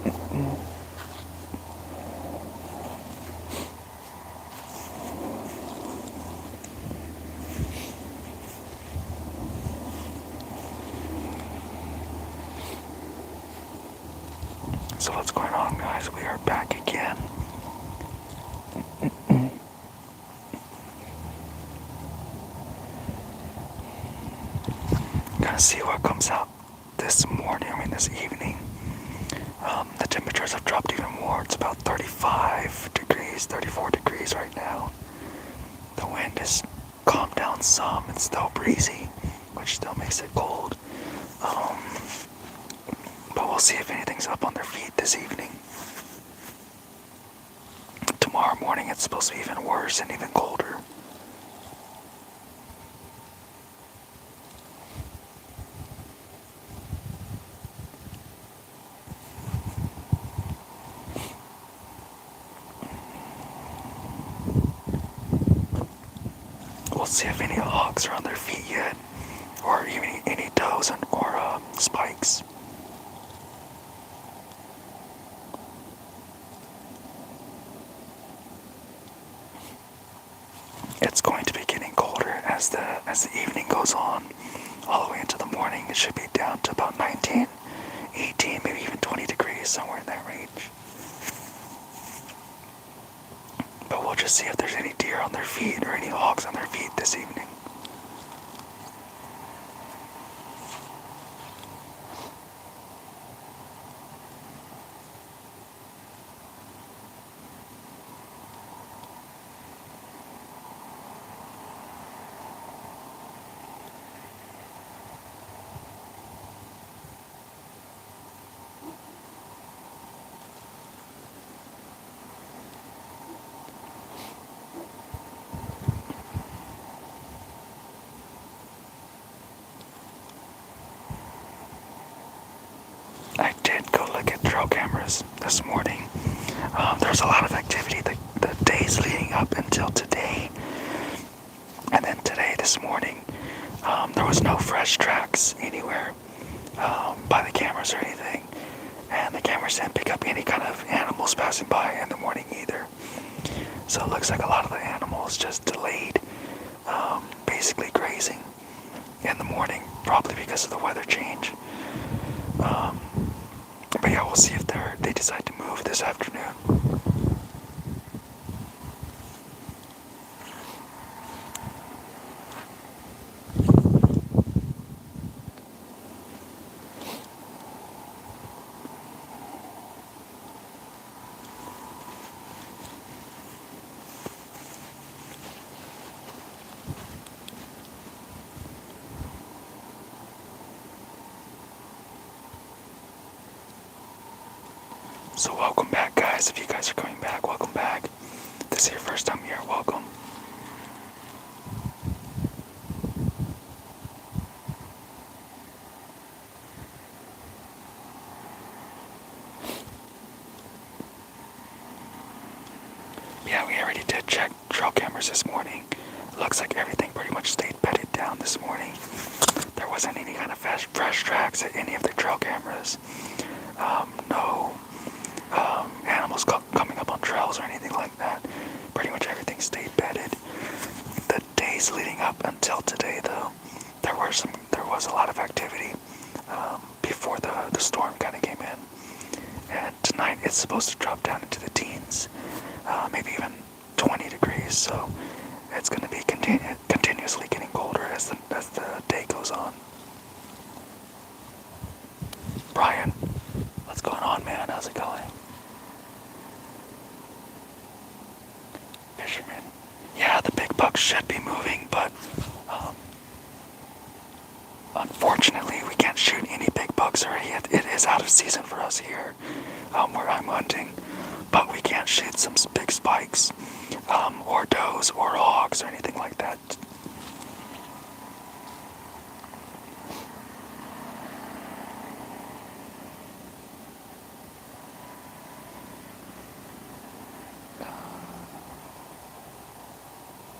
So what's going on, guys? We are back again. Gonna see what comes out this morning, this evening. The temperatures have dropped even more. It's about 35 degrees, 34 degrees right now. The wind has calmed down some. It's still breezy, which still makes it cold. But we'll see if anything's up on their feet this evening. Tomorrow morning it's supposed to be even worse and even colder. We'll see if any hogs are on their feet yet, or even any does or spikes. It's going to be getting colder as the evening goes on, all the way into the morning. It should be down to about 19, 18, maybe even 20 degrees, somewhere in that range. But we'll just see if there's any deer on their feet or any hogs on their feet this evening. I did go look at trail cameras this morning. There's a lot of activity the days leading up until today. And then today, this morning, there was no fresh tracks anywhere by the cameras or anything. And the cameras didn't pick up any kind of animals passing by in the morning either. So it looks like a lot of the animals just delayed, basically grazing in the morning, probably because of the weather change. But yeah, we'll see if they decide to move this afternoon. So welcome back, guys. If you guys are coming back, welcome back. If this is your first time here, welcome. Yeah, we already did check trail cameras this morning. Looks like everything pretty much stayed bedded down this morning. There wasn't any kind of fresh tracks at any of the trail cameras. No animals coming up on trails or anything like that. Pretty much everything stayed bedded. The days leading up until today, though, there was a lot of activity before the storm kind of came in. And tonight it's supposed to drop down into the teens, maybe even 20 degrees. So it's going to be continuously getting colder as the day goes on. Brian, what's going on, man? How's it going? Fisherman. Yeah, the big bucks should be moving, but unfortunately we can't shoot any big bucks already. It is out of season for us here where I'm hunting, but we can't shoot some big spikes or does or hogs or anything like that.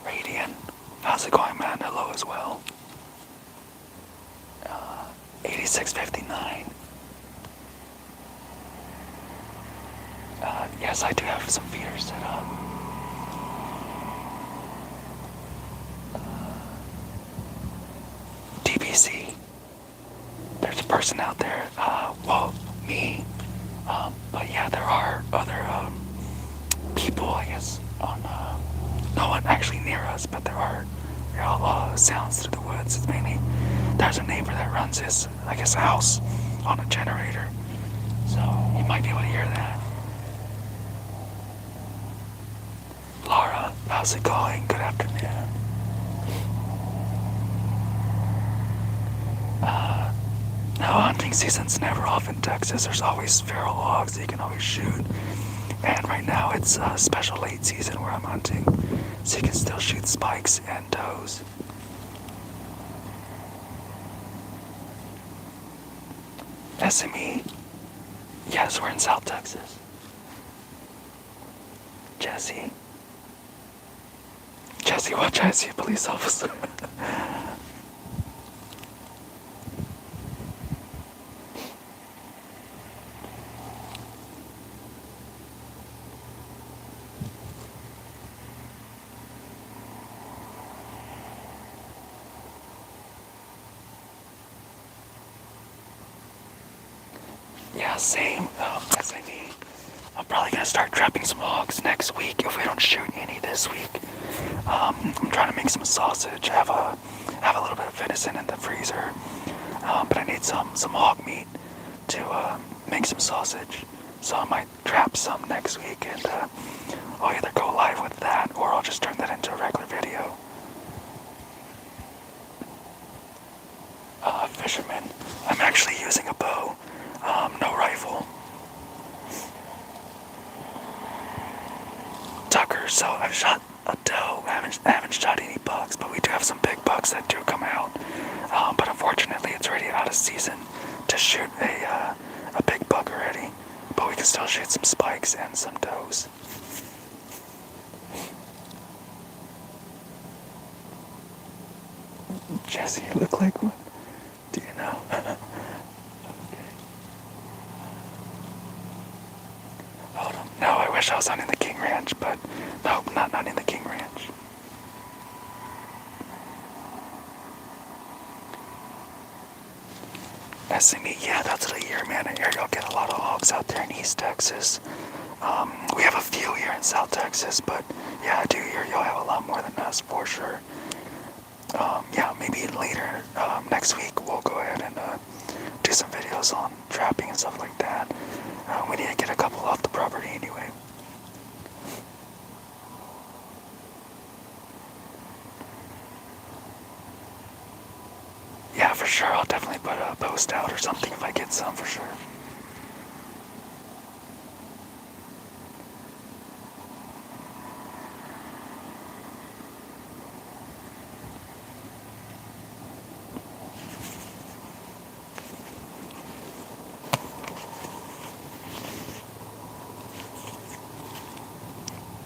Radiant, how's it going, man? Hello as well. 8659. Yes, I do have some feeders set up. DBC. There's a person out there. Well, me. But yeah, there are other people, I guess, on no one actually near us, but there are sounds through the woods. It's mainly there's a neighbor that runs his, I guess, house on a generator, so you might be able to hear that. Laura, how's it going? Good afternoon. No, hunting season's never off in Texas. There's always feral hogs that you can always shoot. And right now it's a special late season where I'm hunting, so you can still shoot spikes and does. SME? Yes, we're in South Texas. Jesse? Jesse, what? Jesse, a police officer? Yeah, same. SME. I'm probably gonna start trapping some hogs next week if we don't shoot any this week. I'm trying to make some sausage. I have a little bit of venison in the freezer, but I need some hog meat to make some sausage. So I might trap some next week, and I'll either go live with that or I'll just turn that into a regular video. Fisherman. I'm actually using a bow, no rifle. Tucker, so I've shot a doe. I haven't shot any bucks, but we do have some big bucks that do come out. But unfortunately, it's already out of season to shoot a big buck already. But we can still shoot some spikes and some does. Jesse, you look like one. Do you know? Okay. Hold on. No, I wish I was hunting the King Ranch, but no, not hunting the King Ranch. SME, yeah, that's what I hear, man. I hear y'all get a lot of hogs out there in East Texas. We have a few here in South Texas, but yeah, I do hear y'all have a lot more than us, for sure. Yeah, maybe later next week we'll go ahead and do some videos on trapping and stuff like that. We need to get a couple off the property anyway. Yeah, for sure. I'll definitely put a post out or something if I get some, for sure.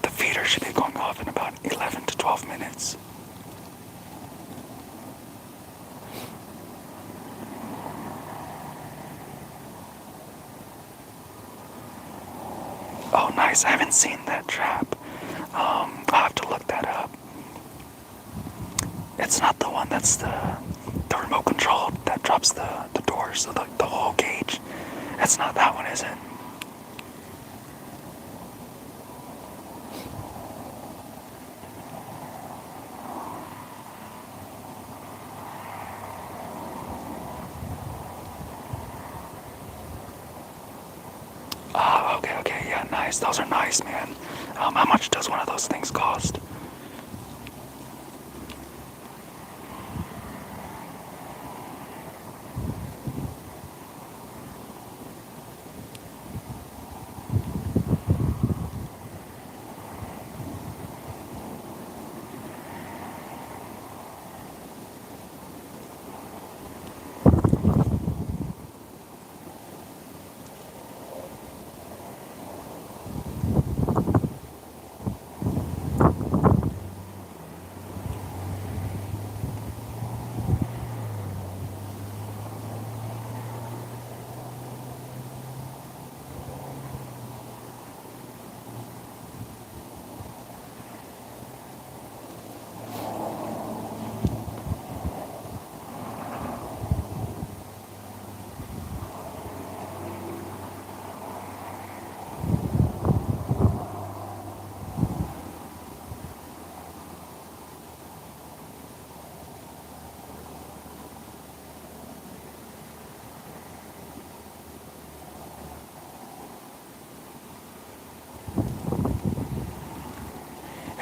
The feeder should be going off in about 11 to 12 minutes. Oh, nice. I haven't seen that trap. I'll have to look that up. It's not the one that's the remote control that drops the doors, so the whole cage. It's not that one, is it? Okay, yeah, nice. Those are nice, man. How much does one of those things cost?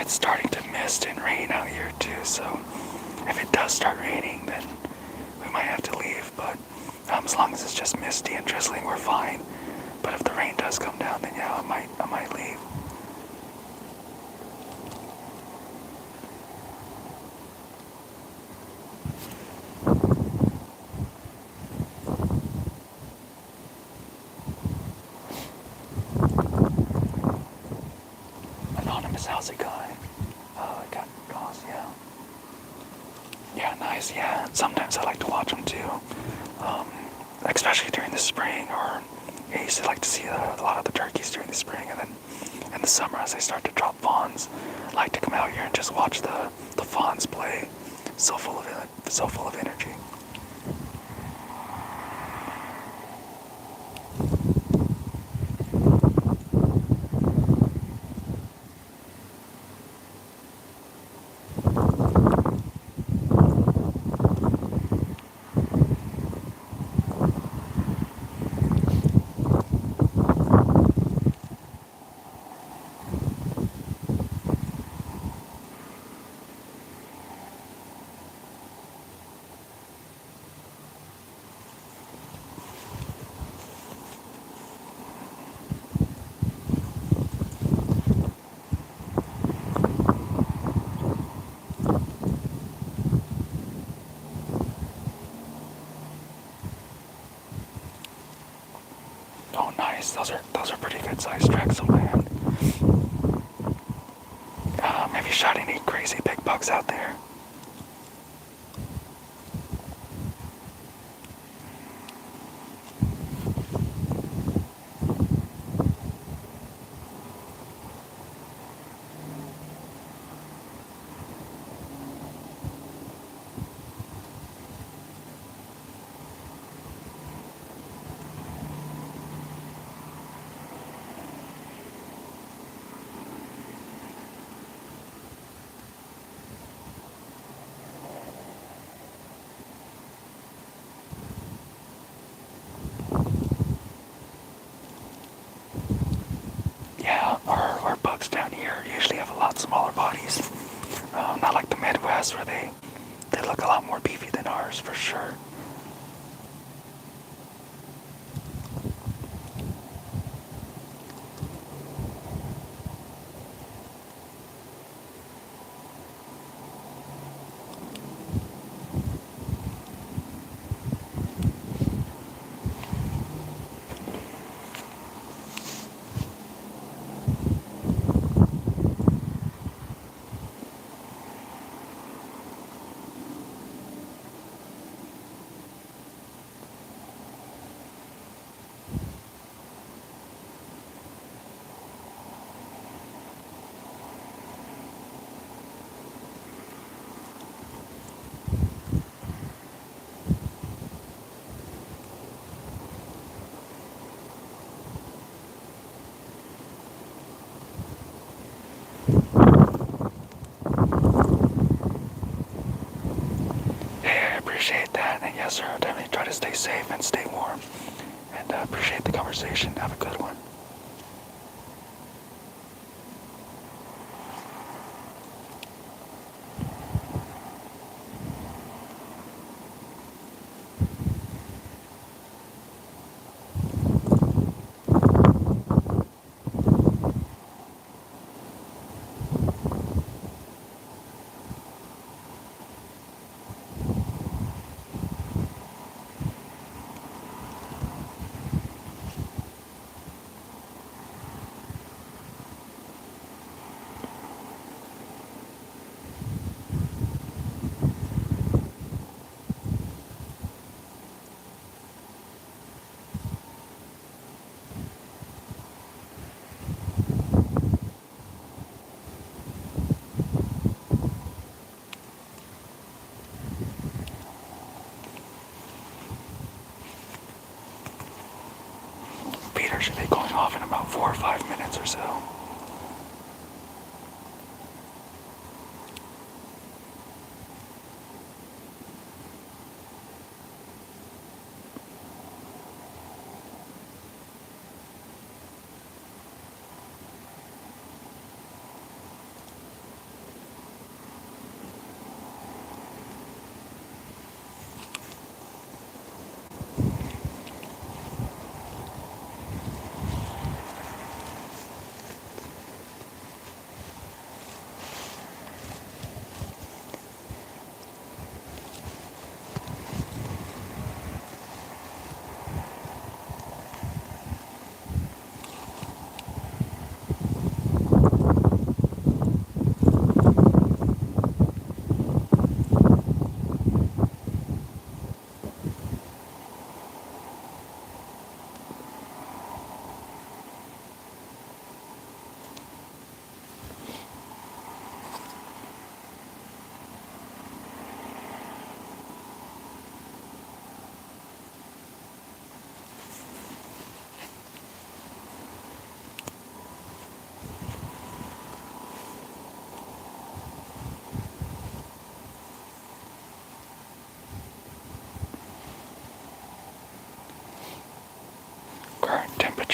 it's starting to mist and rain out here too, so if it does start raining, then we might have to leave, but as long as it's just misty and drizzling, we're fine. But if the rain does come down, then yeah, I might leave. Anonymous, how's it going? I got calls, yeah. Yeah, nice, yeah. Sometimes I like to watch them too. Especially during the spring, or I used to like to see a lot of the turkeys during the spring, and then in the summer as they start to drop fawns, I like to come out here and just watch the fawns play. So full of energy. Oh, nice. Those are pretty good sized tracks of land. Have you shot any crazy big bucks out there? Yeah, our bugs down here usually have a lot smaller bodies. Not like the Midwest where they look a lot more beefy than ours for sure. Hey, I appreciate that. And yes, sir, I'll definitely try to stay safe and stay warm. And appreciate the conversation. Have a good one. Peter should be going off in about 4 or 5 minutes or so.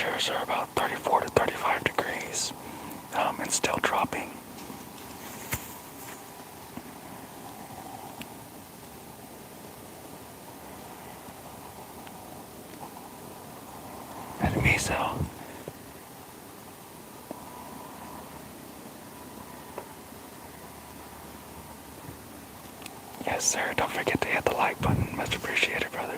temperatures are about 34 to 35 degrees and still dropping. And miso. Yes, sir. Don't forget to hit the like button. Much appreciated, brother.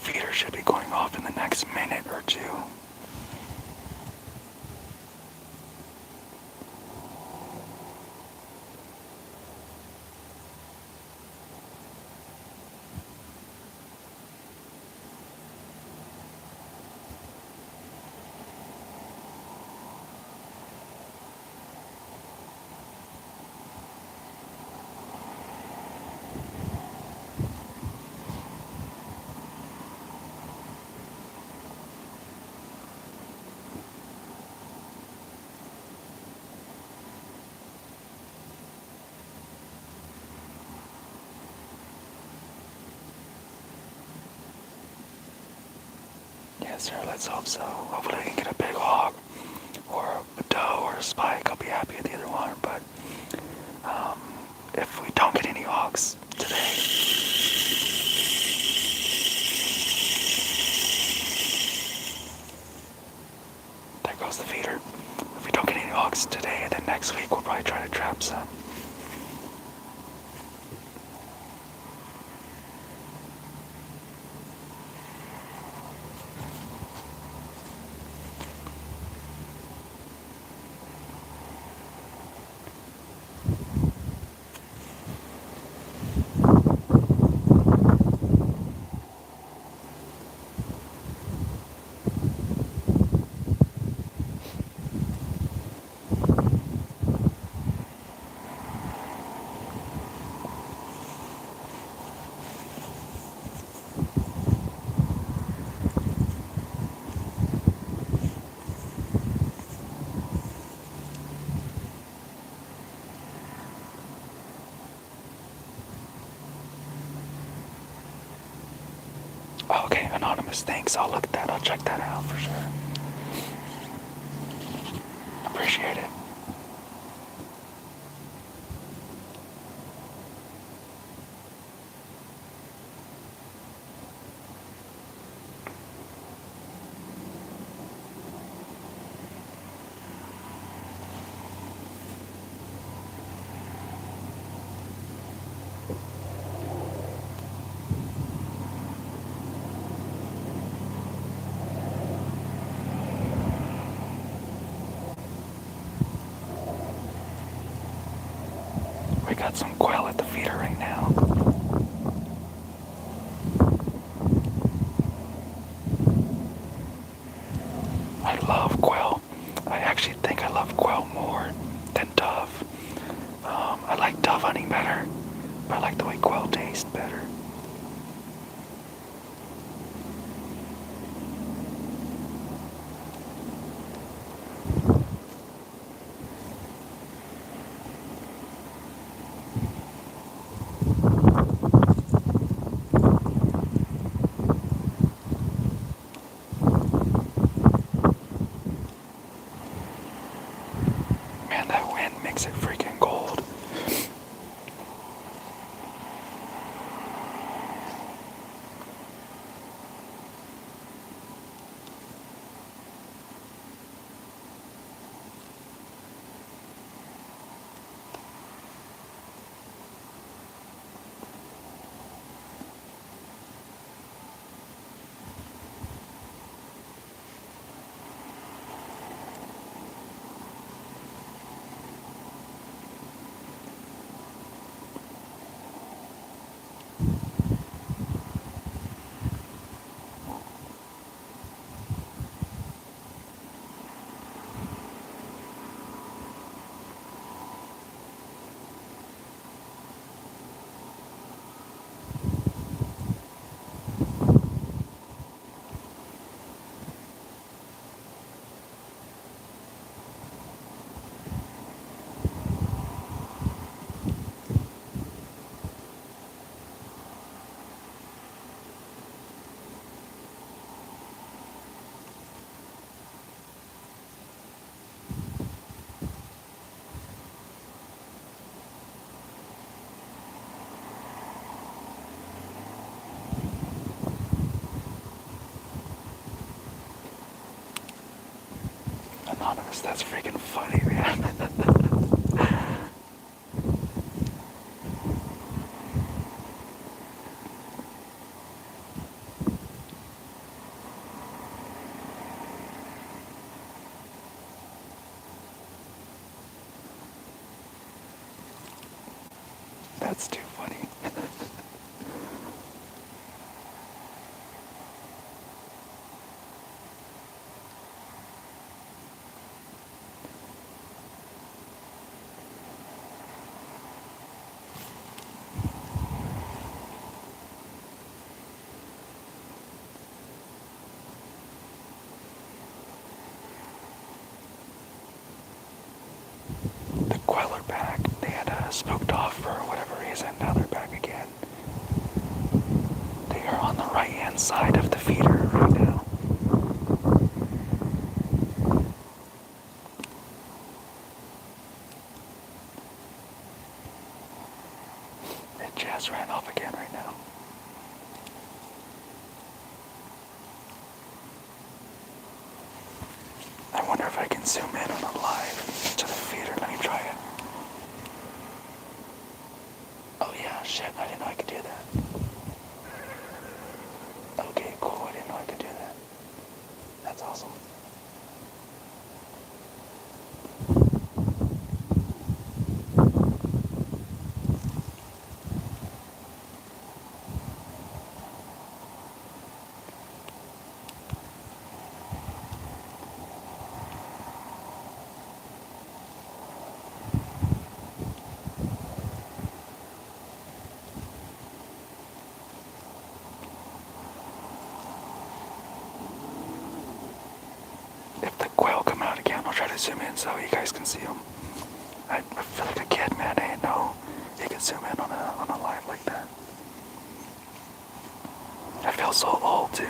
Feeder should be going off in the next minute or two. Yes, sir. Let's hope so. Hopefully we can get a big hog or a doe or a spike. I'll be happy with either one. But if we don't get any hogs today, there goes the feeder. If we don't get any hogs today, then next week we'll probably try to trap some. Okay, anonymous, thanks. I'll look at that. I'll check that out for sure. Appreciate it. We got some quail at the feeder right now. I love quail. I actually think I love quail more than dove. I like dove hunting better, but I like the way quail tastes better. That's freaking funny, man. That's too funny. The quail are back. They had spooked off for whatever reason. Now they're back again. They are on the right hand side of the feeder right now. It just ran off again right now. I wonder if I can zoom in on a live to the feeder. Let me try it. Oh yeah, shit, I didn't know I could do that. Okay, cool, I didn't know I could do that. That's awesome. If the quail come out again, I'll try to zoom in so you guys can see them. I feel like a kid, man. I didn't know you can zoom in on a live like that. I feel so old too.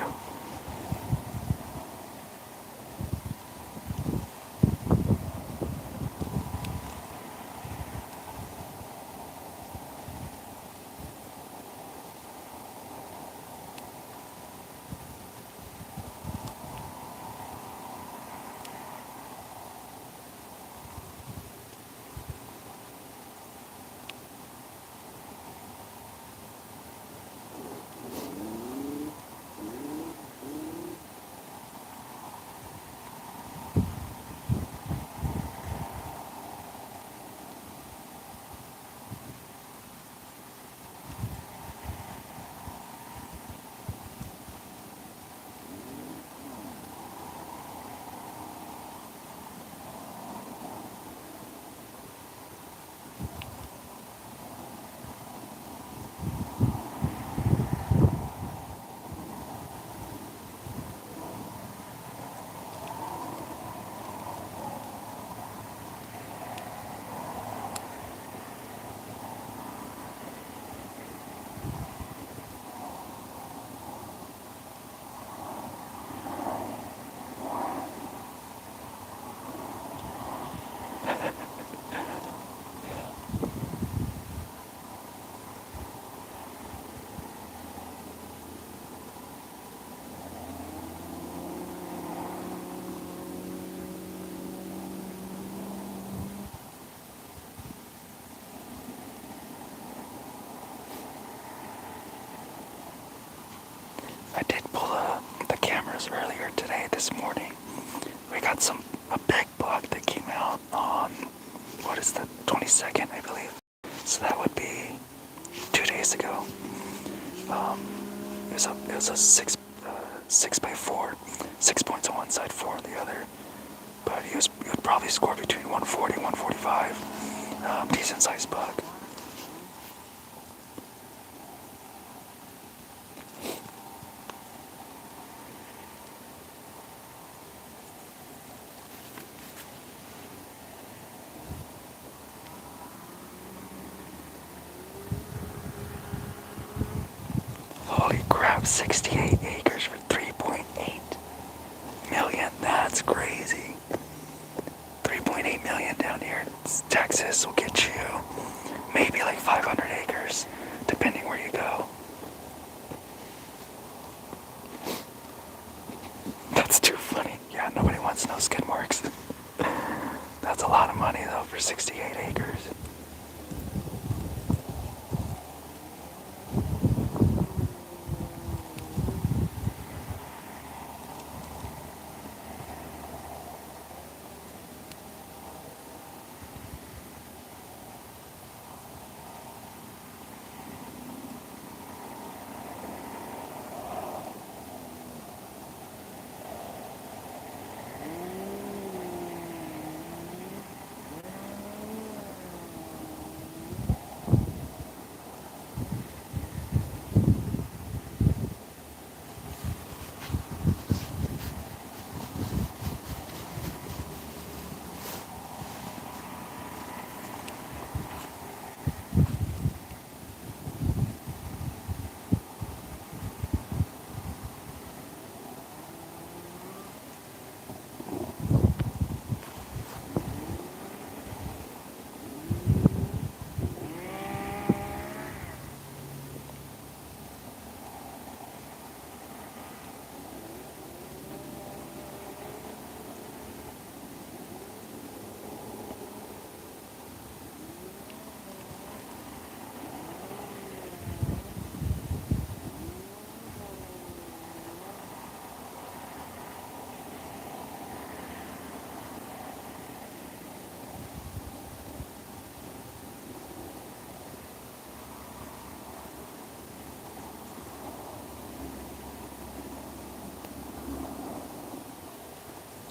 I did pull the cameras earlier today, this morning. We got a big buck that came out on, what is the 22nd, I believe. So that would be 2 days ago. It was a 6x4, 6 points on one side, 4 on the other. But he would probably score between 140, 145. Decent sized buck. Holy crap, 68 acres for 3.8 million. That's crazy. 3.8 million down here in Texas will get you maybe like 500 acres, depending where you go. That's too funny. Yeah, nobody wants no skid marks. of money though for 68 acres.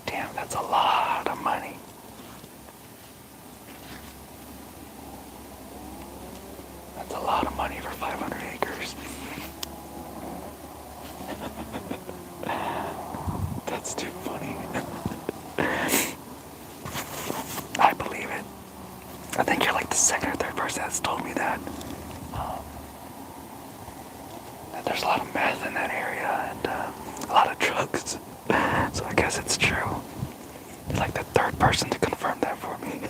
Damn, that's a lot of money. That's a lot of money for 500 acres. That's too funny. I believe it. I think you're like the second or third person that's told me that. That there's a lot of meth in that area and a lot of drugs. So I guess it's true. You're like the third person to confirm that for me.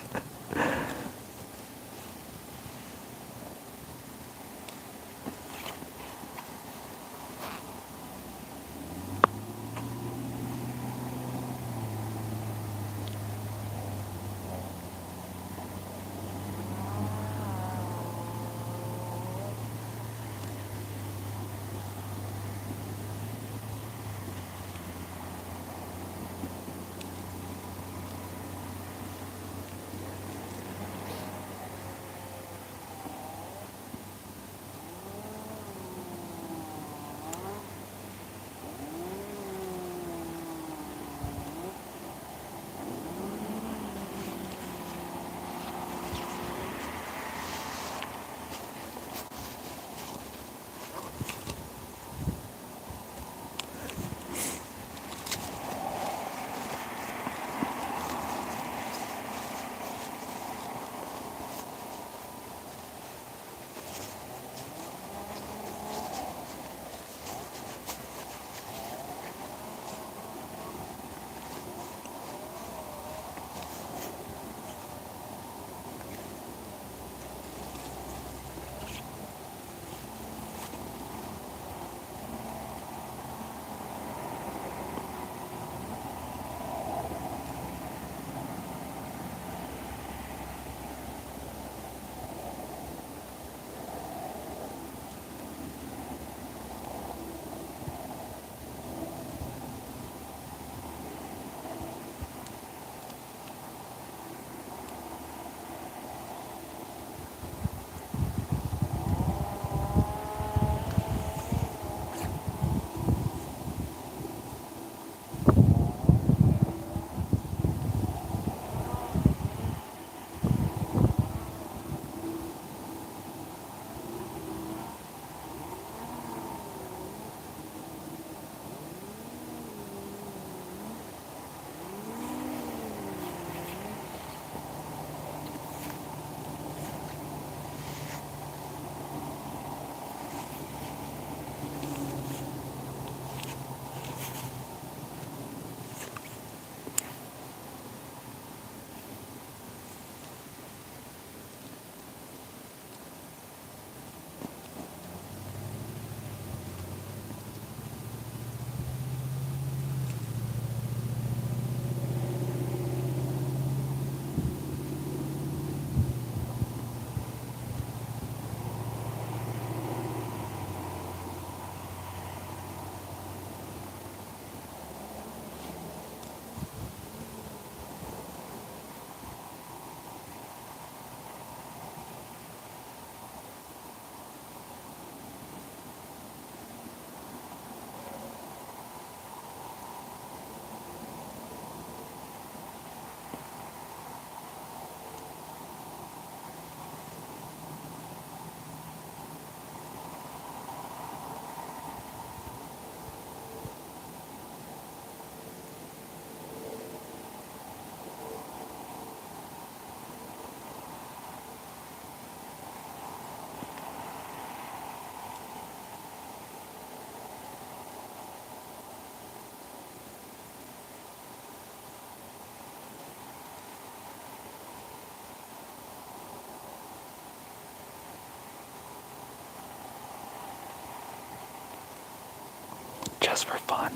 just for fun.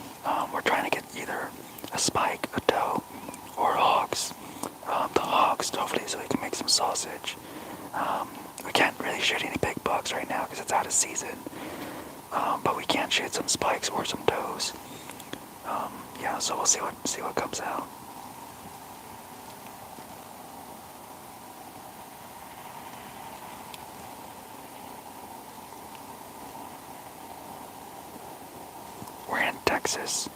We're trying to get either a spike, a doe, or hogs. The hogs, hopefully, so we can make some sausage. We can't really shoot any big bucks right now because it's out of season. But we can shoot some spikes or some does. Yeah, so we'll see what comes out. We're in Texas.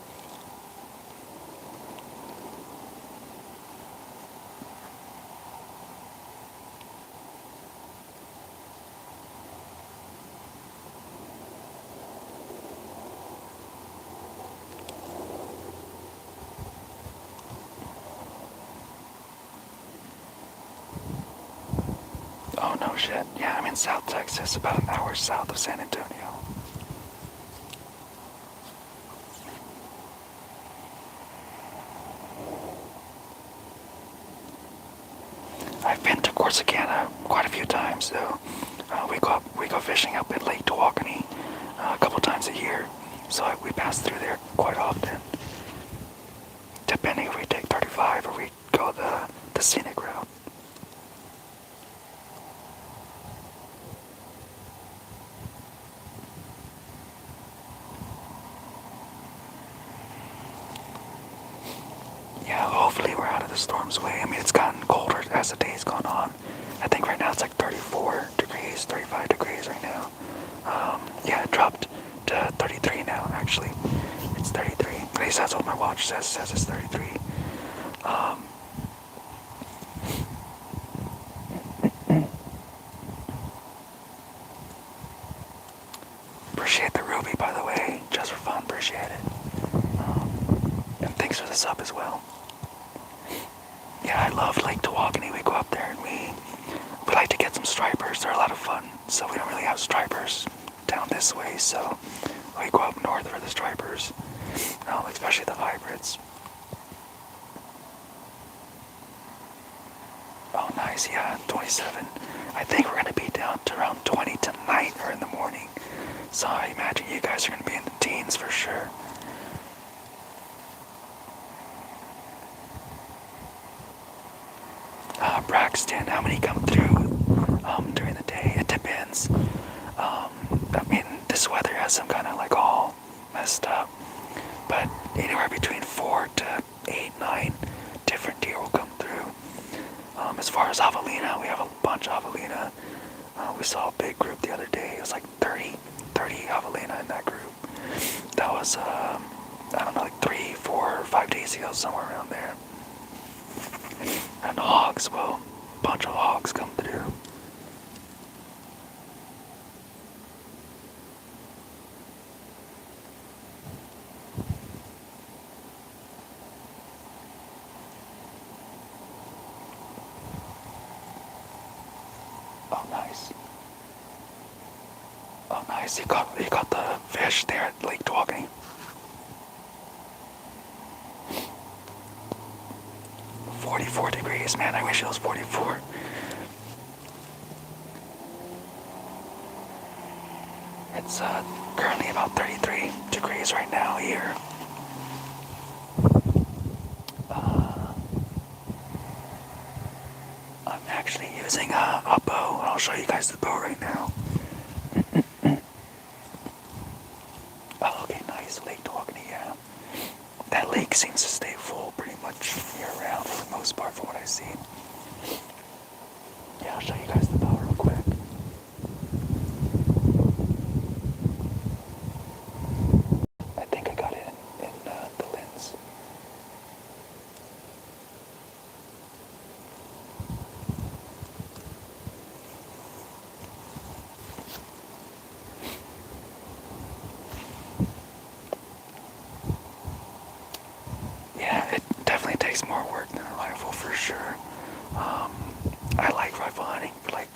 Oh no shit. Yeah, I'm in South Texas, about an hour south of San Antonio. I've been to Corsicana quite a few times though. We go fishing up in Lake Tawakoni a couple times a year, so we pass through there quite often. Depending if we take 35 or we go the scenic route. Yeah, hopefully we're out of the storm's way. I mean, it's gotten colder as the day's gone on. I think right now it's like 34 degrees, 35 degrees right now. Yeah, it dropped to 33 now, actually. It's 33. At least that's what my watch says it's 33. Appreciate the ruby, by the way. Just for fun, appreciate it. And thanks for the sub as well. Yeah, I love Lake Tawakoni. We go up there and we like to get some stripers. They're a lot of fun. So we don't really have stripers down this way, so we go up north for the stripers. Especially the hybrids. Oh nice, yeah, 27. I think we're gonna be down to around 20 tonight or in the morning. So I imagine you guys are gonna be in the teens for sure. Braxton, how many come through during the day? It depends. I mean, this weather has some kind of like all messed up, but anywhere between 4 to 8, 9 different deer will come through. As far as javelina, we have a bunch of javelina. We saw a big group the other day. It was like 30 javelina in that group. That was, I don't know, like 3, 4, 5 days ago, somewhere around there. And hogs, well, a bunch of hogs come through. Oh, nice. Oh, nice. You got the fish there at Lake Tawakoni. $44 degrees, man. I wish it was 44. It's currently about 33 degrees right now here. I'm actually using a bow. I'll show you guys the bow right now. Oh, okay, nice. Lake Tawakoni, yeah. That lake seems to stay full pretty much year-round for the most part, from what I've seen. Yeah, I'll show you guys the bow real quick. I think I got it in the lens. Yeah, it definitely takes more work than a rifle for sure. I like rifle hunting, but like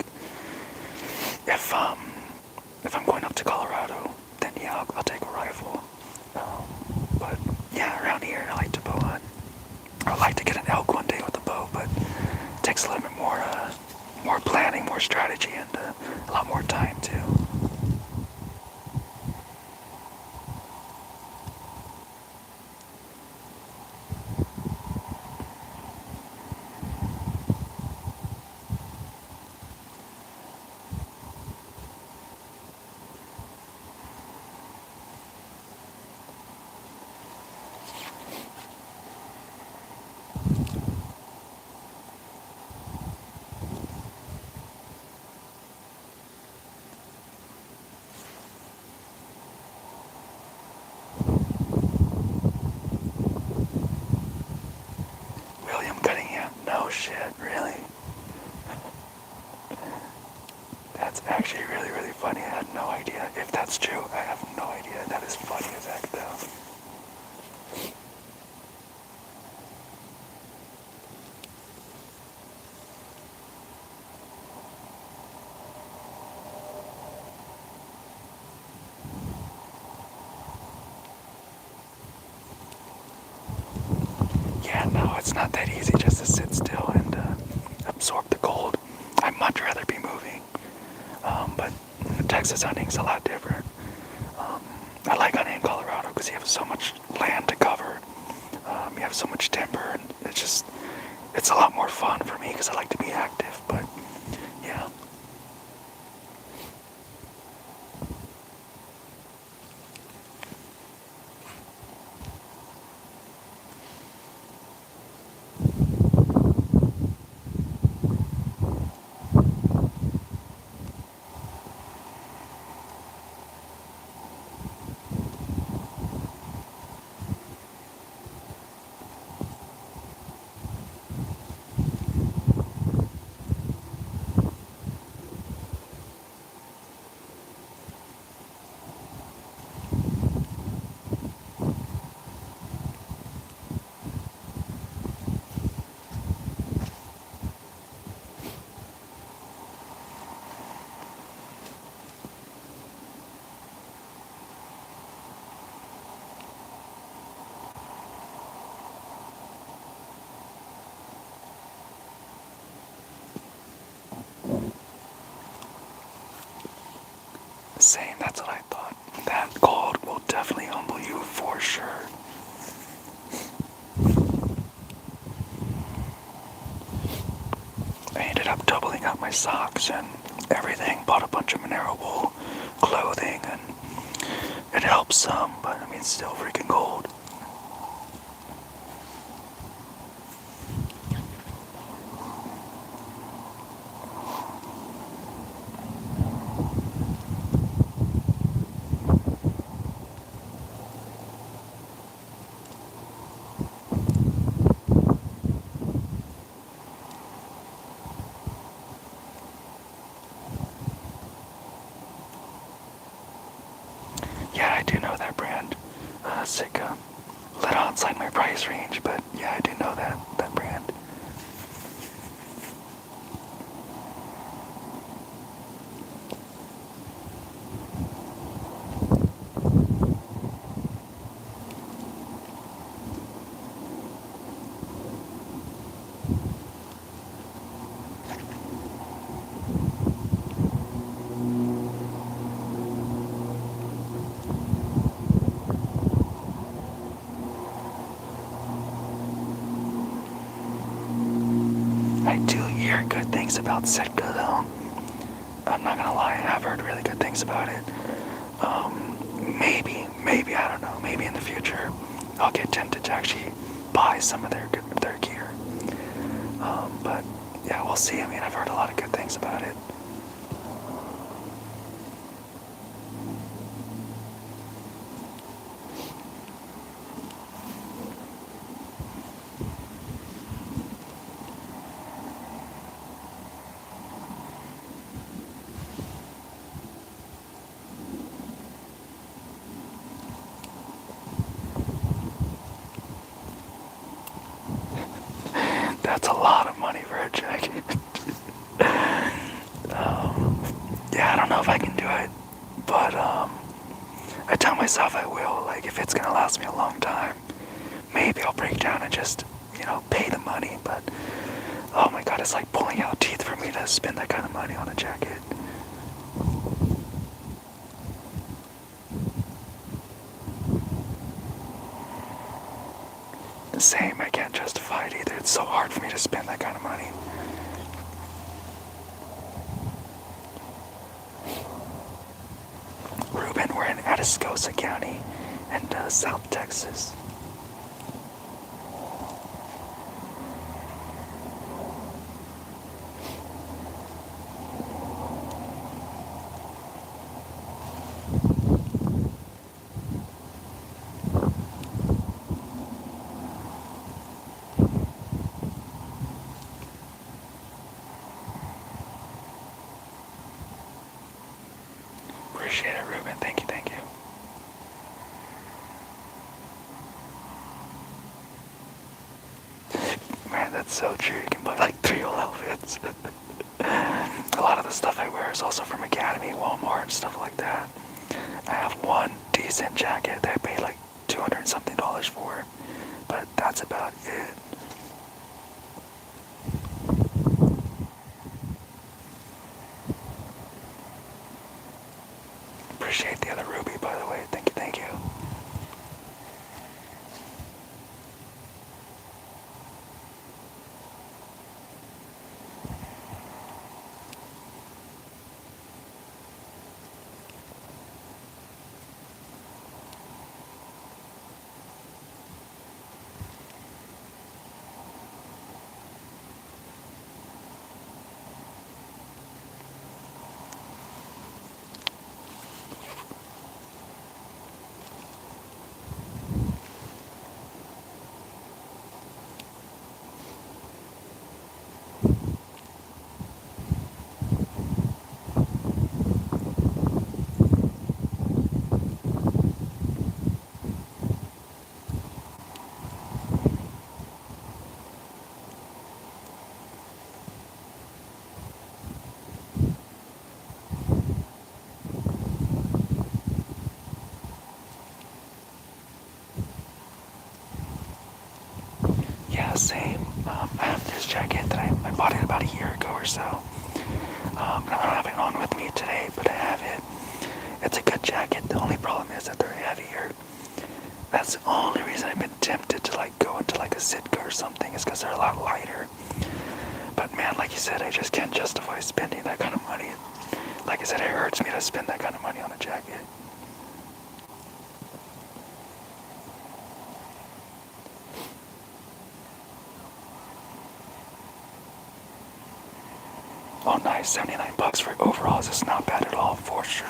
if I'm going up to Colorado, then yeah, I'll take a rifle. But yeah, around here I like to bow hunt. I'd like to get an elk one day with a bow, but it takes a little bit more planning, more strategy, and a lot more time too. it's not that easy just to sit still and absorb the cold. I'd much rather be moving. But Texas hunting's a lot different. I like hunting in Colorado because you have so much land to cover. You have so much timber, and it's a lot more fun for me because I like to be active. But yeah. Same, that's what I thought. That cold will definitely humble you for sure. I ended up doubling up my socks and everything, bought a bunch of mineral wool clothing, and it helps some, but I mean, it's still freaking cold. Yeah, I do know that brand. Sitka. A little outside my price range, but yeah, I do know that brand. I do hear good things about Sitka though. I'm not gonna lie, I have heard really good things about it. Maybe, I don't know, maybe in the future I'll get tempted to actually buy some of their gear. But yeah, we'll see. I mean, I've heard a lot of good things about it. That's a lot of money for a jacket. Yeah, I don't know if I can do it, but I tell myself I will. Like, if it's gonna last me a long time, maybe I'll break down and just, pay the money. But oh my god, it's like pulling out teeth for me to spend that kind of money on a jacket. Same, I can't justify it either. It's so hard for me to spend that kind of money. Ruben, we're in Atascosa County in South Texas. Appreciate it, Ruben. Thank you, thank you. Man, that's so true. You can buy like 3 whole outfits. A lot of the stuff I wear is also from Academy, Walmart, stuff like that. I have one decent jacket that I paid like $200 something for, but that's about it. Yeah, same. I have this jacket that I bought it about a year ago or so. I don't have it on with me today, but I have it. It's a good jacket. The only problem is that they're heavier. That's the only reason I've been tempted to like go into like a Sitka or something, is because they're a lot lighter. But man, like you said, I just can't justify spending that kind of money. Like I said, it hurts me to spend that kind of money on a jacket. Oh nice, 79 bucks for overalls is not bad at all, for sure.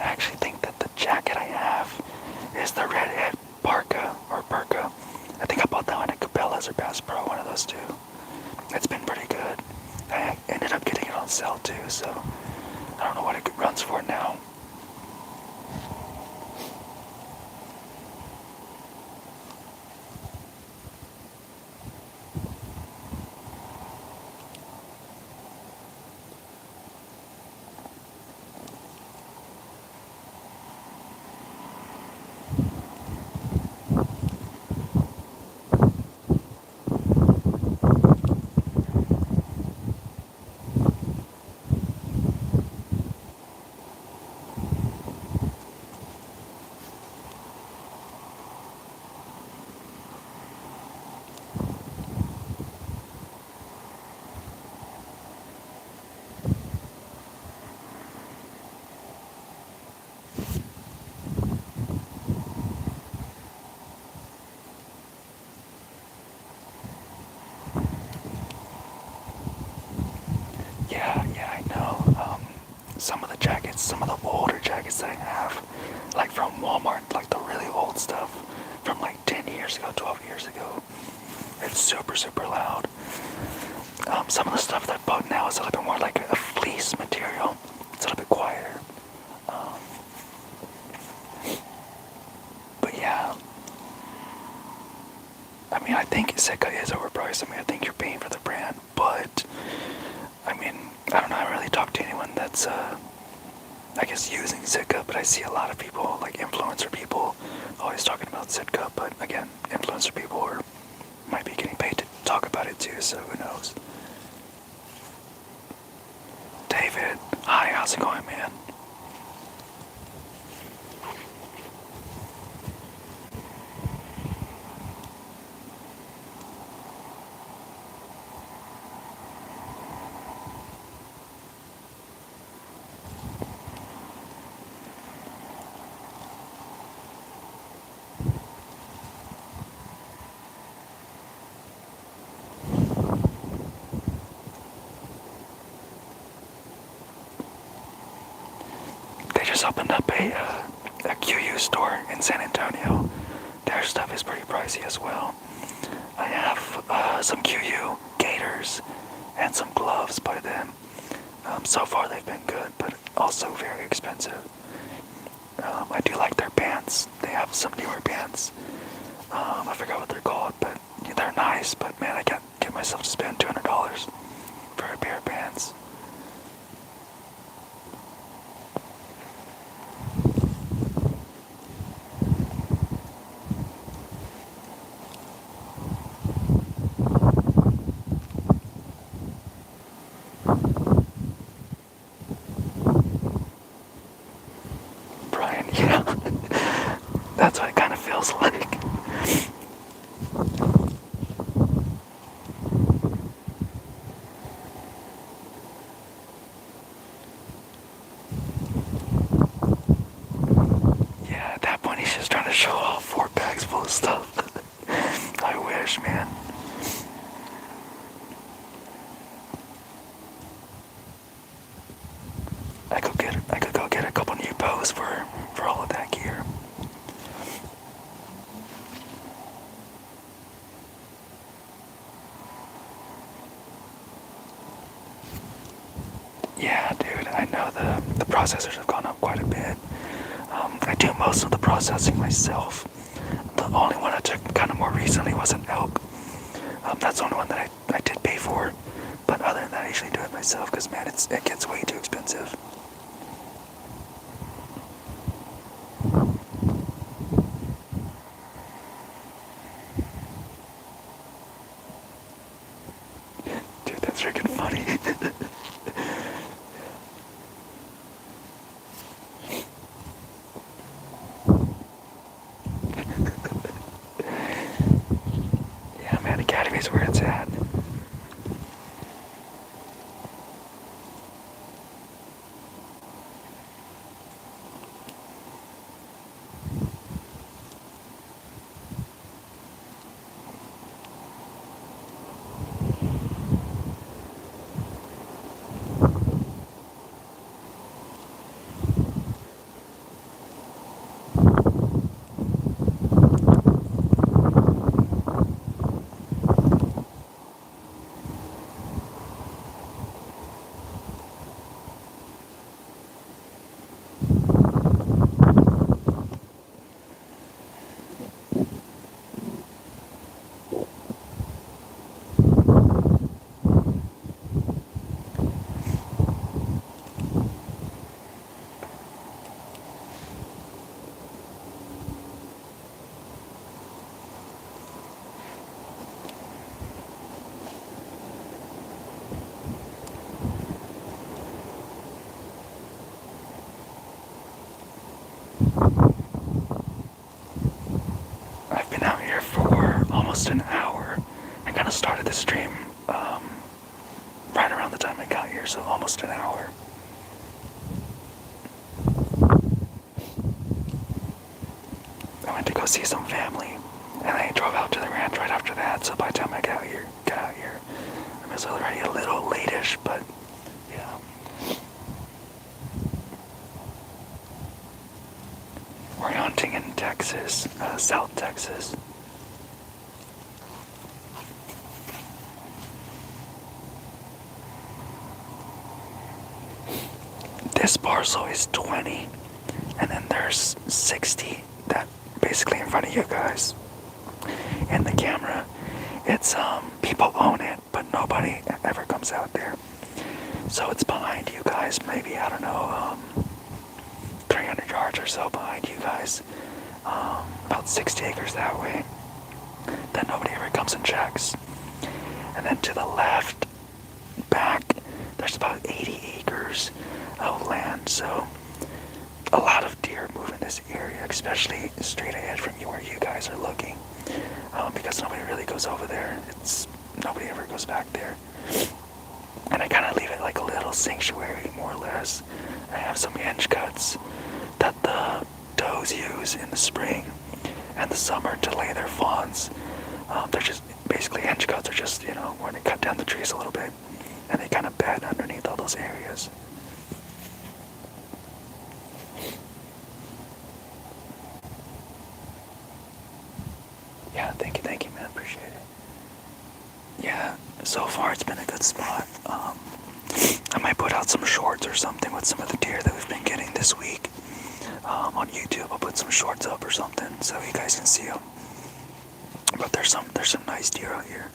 I actually think that the jacket I have is the redhead parka or burka. I think I bought that one at Cabela's or Bass Pro, one of those two. It's been pretty good. I ended up getting it on sale too, so I don't know what it runs for now. Yeah, I know. Some of the jackets, some of the older jackets that I have, like from Walmart, like the really old stuff from like 10 years ago, 12 years ago, it's super, super loud. Some of the stuff that I bought now is a little bit more like a fleece material. It's a little bit quieter. Um, but yeah, I mean, I think Sitka is overpriced. I mean, I think you're paying for the brand, but I mean, I don't know. I haven't really talked to anyone that's, I guess, using Sitka, but I see a lot of people, like influencer people, always talking about Sitka. But again, influencer people might be getting paid to talk about it too, so who knows? David, hi, how's it going, man? They just opened up a QU store in San Antonio. Their stuff is pretty pricey as well. I have some QU gaiters and some gloves by them. So far they've been good, but also very expensive. I do like their pants. They have some newer pants. I forgot what they're called, but they're nice. But man, I can't get myself to spend $200 for a pair of pants. Brian, yeah, that's what it kind of feels like. Yeah, at that point he's just trying to show off 4 bags full of stuff. I wish, man. I could go get a couple new bows for all of that gear. processors have gone up quite a bit. I do most of the processing myself. The only one I took kind of more recently was an elk. That's the only one that I did pay for. But other than that, I usually do it myself because, man, it gets way too expensive. Dude, that's freaking funny. Yeah, man, Academy's where it's at. I've been out here for almost an hour. I kind of started the stream right around the time I got here, so almost an hour. I went to go see some family, and I drove out to the ranch right after that, so by the time I got out here, I was already a little late-ish, but yeah. We're hunting in Texas, South Texas. This parcel is 20, and then there's 60 that basically in front of you guys. In the camera, it's people own it, but nobody ever comes out there. So it's behind you guys, maybe, I don't know, 300 yards or so behind you guys. About 60 acres that way. Then nobody ever comes and checks. And then to the left, back, there's about 80 acres of land. So a lot of deer move in this area, especially straight ahead from you where you guys are looking. Because nobody really goes over there. Nobody ever goes back there. And I kind of leave it like a little sanctuary, more or less. I have some hinge cuts that the does use in the spring and the summer to lay their fawns. They're just basically hinge cuts are just, where they cut down the trees a little bit and they kind of bed underneath all those areas. Yeah, thank you, man. Appreciate it. Yeah, so far it's been a good spot. I might put out some shorts or something with some of the deer that we've been getting this week. On YouTube, I'll put some shorts up or something so you guys can see them. But there's some nice deer out here.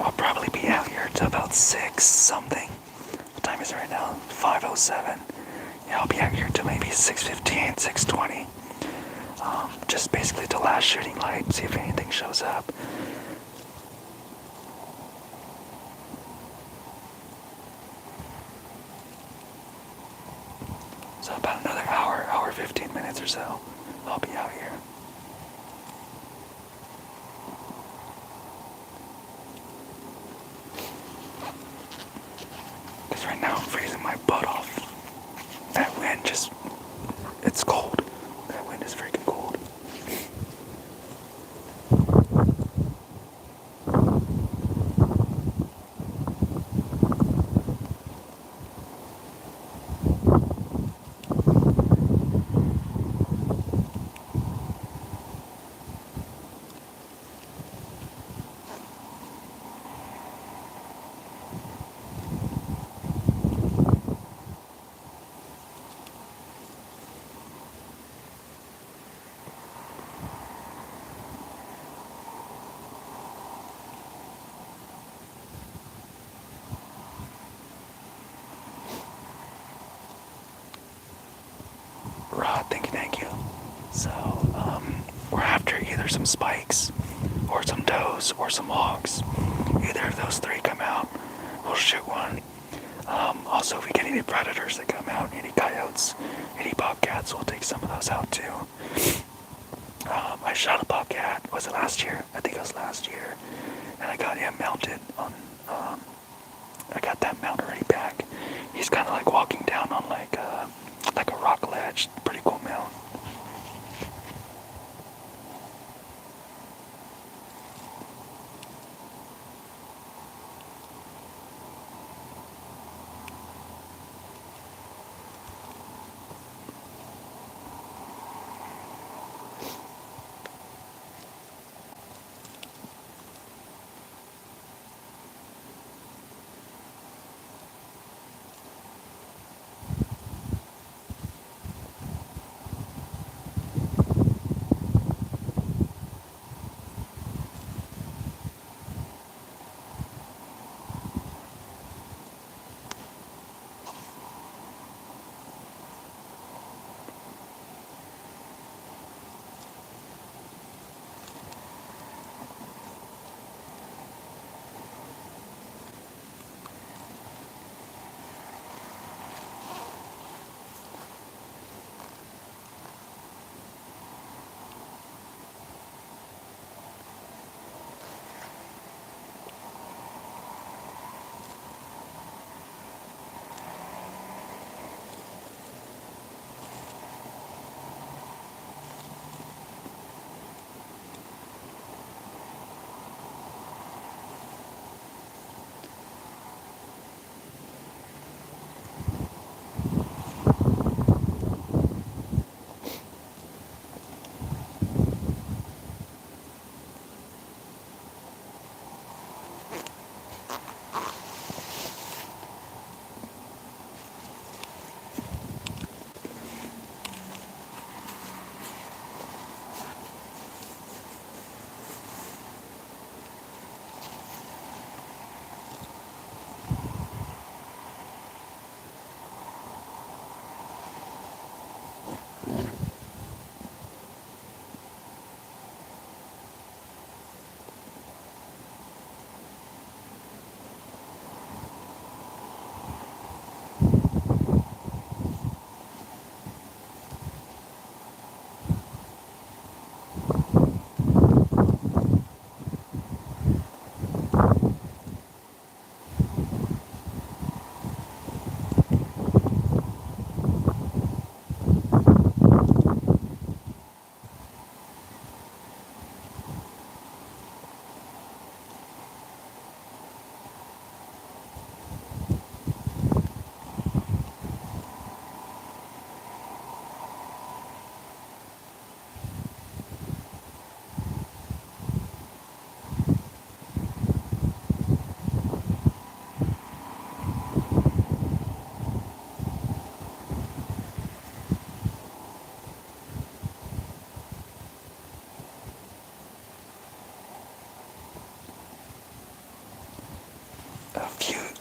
I'll probably be out here till about 6 something. What time is it right now? 5:07. Yeah, I'll be out here till maybe 6:15, 6:20. Just basically the last shooting light, see if anything shows up. So about another hour 15 minutes or so, I'll be out here. Because right now I'm freezing my butt off. That wind it's cold. That wind is freaking cold. some spikes, or some does, or some hogs. Either of those three come out, we'll shoot one. Also, if we get any predators that come out, any coyotes, any bobcats, we'll take some of those out too. I shot a bobcat, was it last year? I think it was last year. And I got him mounted on, I got that mount already back. He's kind of like walking down on like a rock ledge. Pretty cool mount.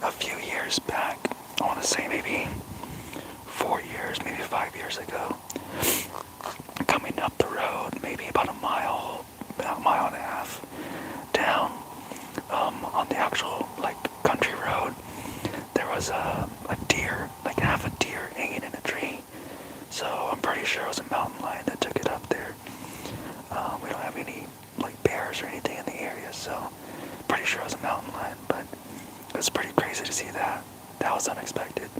A few years back, I want to say maybe 4 years, maybe 5 years ago, coming up the road, maybe about a mile and a half down, on the actual like country road, there was a deer, like half a deer hanging in a tree. So I'm pretty sure it was a mountain lion that took it up there. We don't have any like bears or anything in the area, so pretty sure it was a mountain lion, but it was pretty crazy to see that. That was unexpected.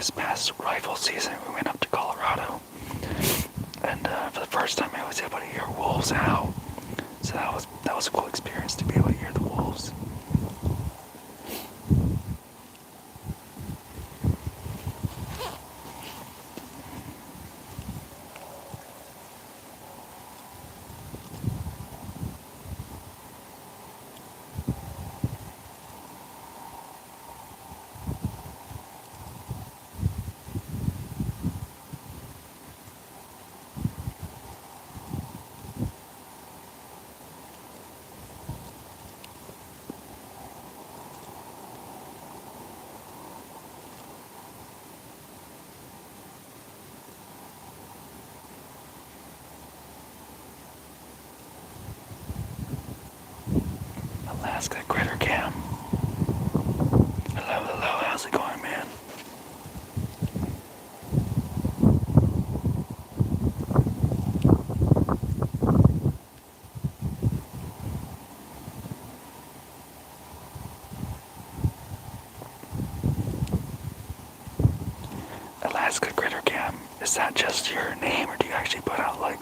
this past rifle season, we went up to Colorado, and for the first time I was able to hear wolves howl. So that was a cool experience to be able to hear the wolves. Alaska Critter Cam. Hello, hello, how's it going, man? Alaska Critter Cam, is that just your name, or do you actually put out like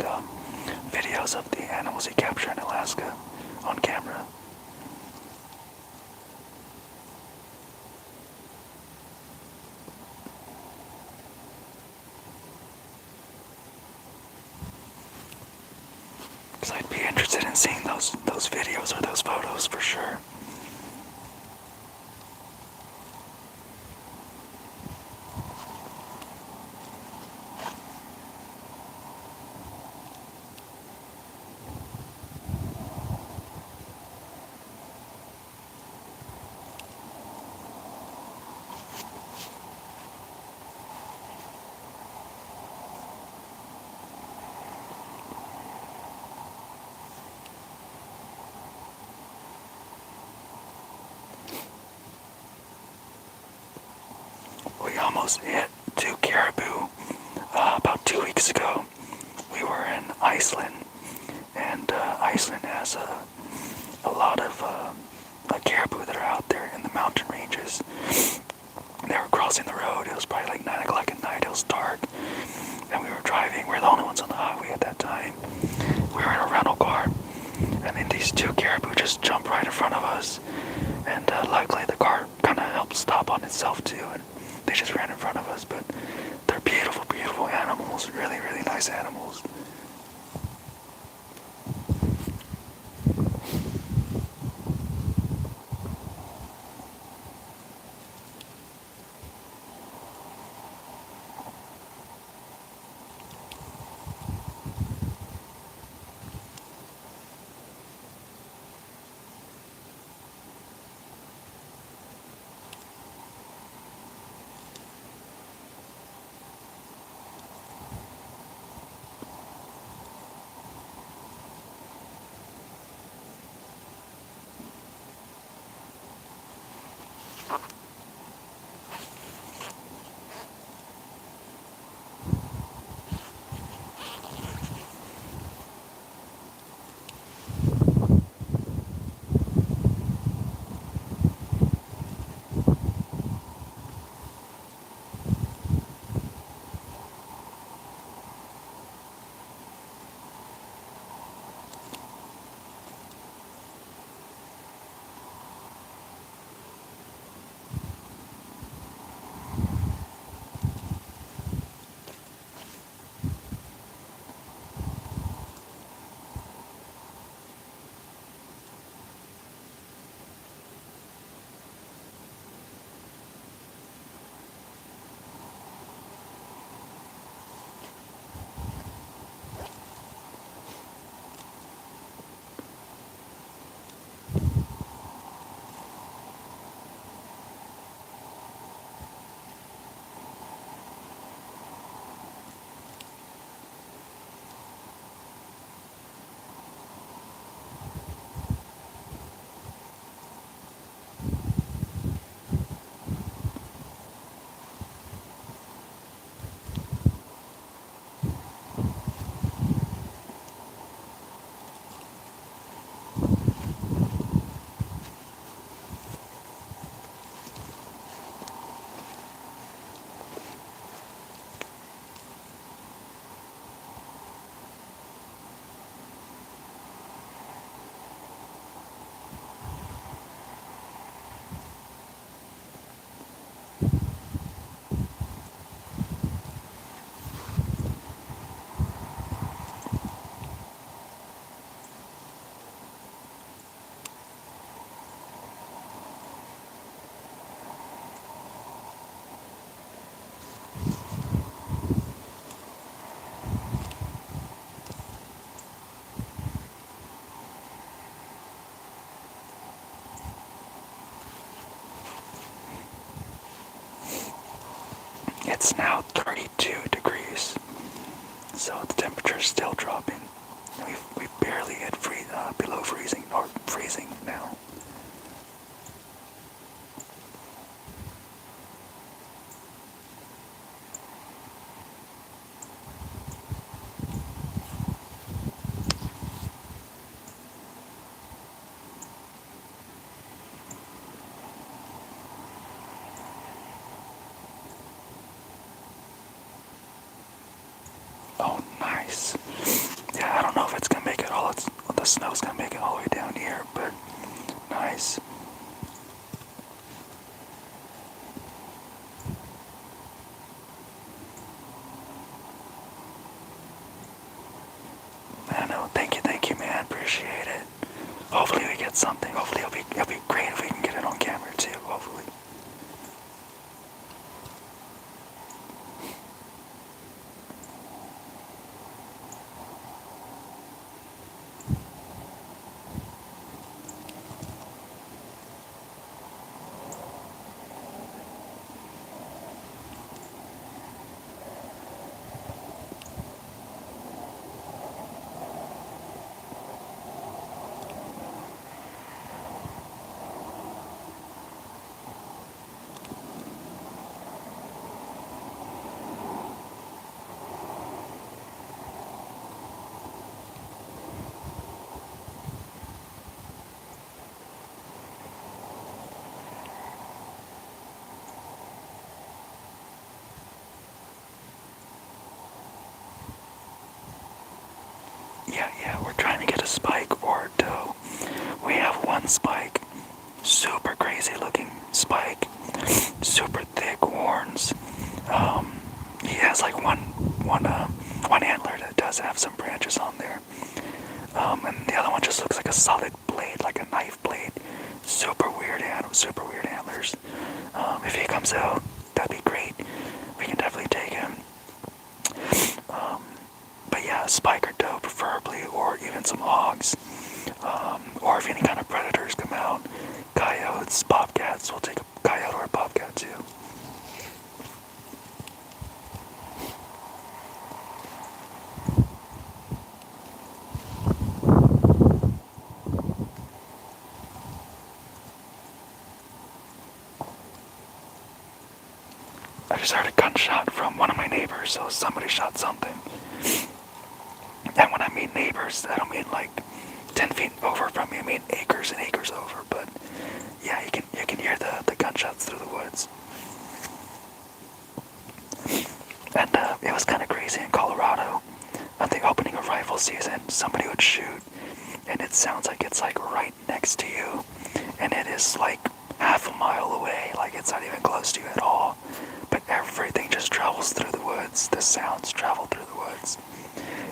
videos of the animals you capture in Alaska on camera? Because I'd be interested in seeing those videos or those photos for sure. We almost hit 2 caribou about 2 weeks ago. We were in Iceland, and Iceland has a lot of caribou that are out there in the mountain ranges. They were crossing the road. It was probably like 9 o'clock at night. It was dark, and we were driving. We were the only ones on the highway at that time. We were in a rental car, and then these 2 caribou just jumped right in front of us. And luckily the car kind of helped stop on itself too, and they just ran in front of us. But they're beautiful, beautiful animals. Really, really nice animals. It's now 32 degrees, so the temperature is still dropping. We've barely hit below freezing, or freezing now. Oh, nice. Yeah, I don't know if it's gonna make it all. The snow's gonna make it all the way down here, but nice. I know. Thank you, man. Appreciate it. Hopefully we get something. Hopefully it'll be great if we can get it on camera too. Hopefully. Yeah, we're trying to get a spike or a doe. We have one spike, super crazy looking spike, super thick horns. He has like one antler that does have some branches on there. And the other one just looks like a solid blade, like a knife blade. Super weird antlers. If he comes out, that'd be great. We can definitely take him. But yeah, spike or doe preferably, or even some hogs. Or if any kind of predators come out, coyotes, bobcats, we'll take a coyote or a bobcat too. I just heard a gunshot from one of my neighbors, so somebody shot something. And when I mean neighbors, I don't mean like 10 feet over from me, I mean acres and acres over, but yeah, you can hear the gunshots through the woods. And it was kind of crazy in Colorado. At the opening of rifle season, somebody would shoot, and it sounds like it's like right next to you, and it is like half a mile away, like it's not even close to you at all. But everything just travels through the woods. The sounds travel through the woods.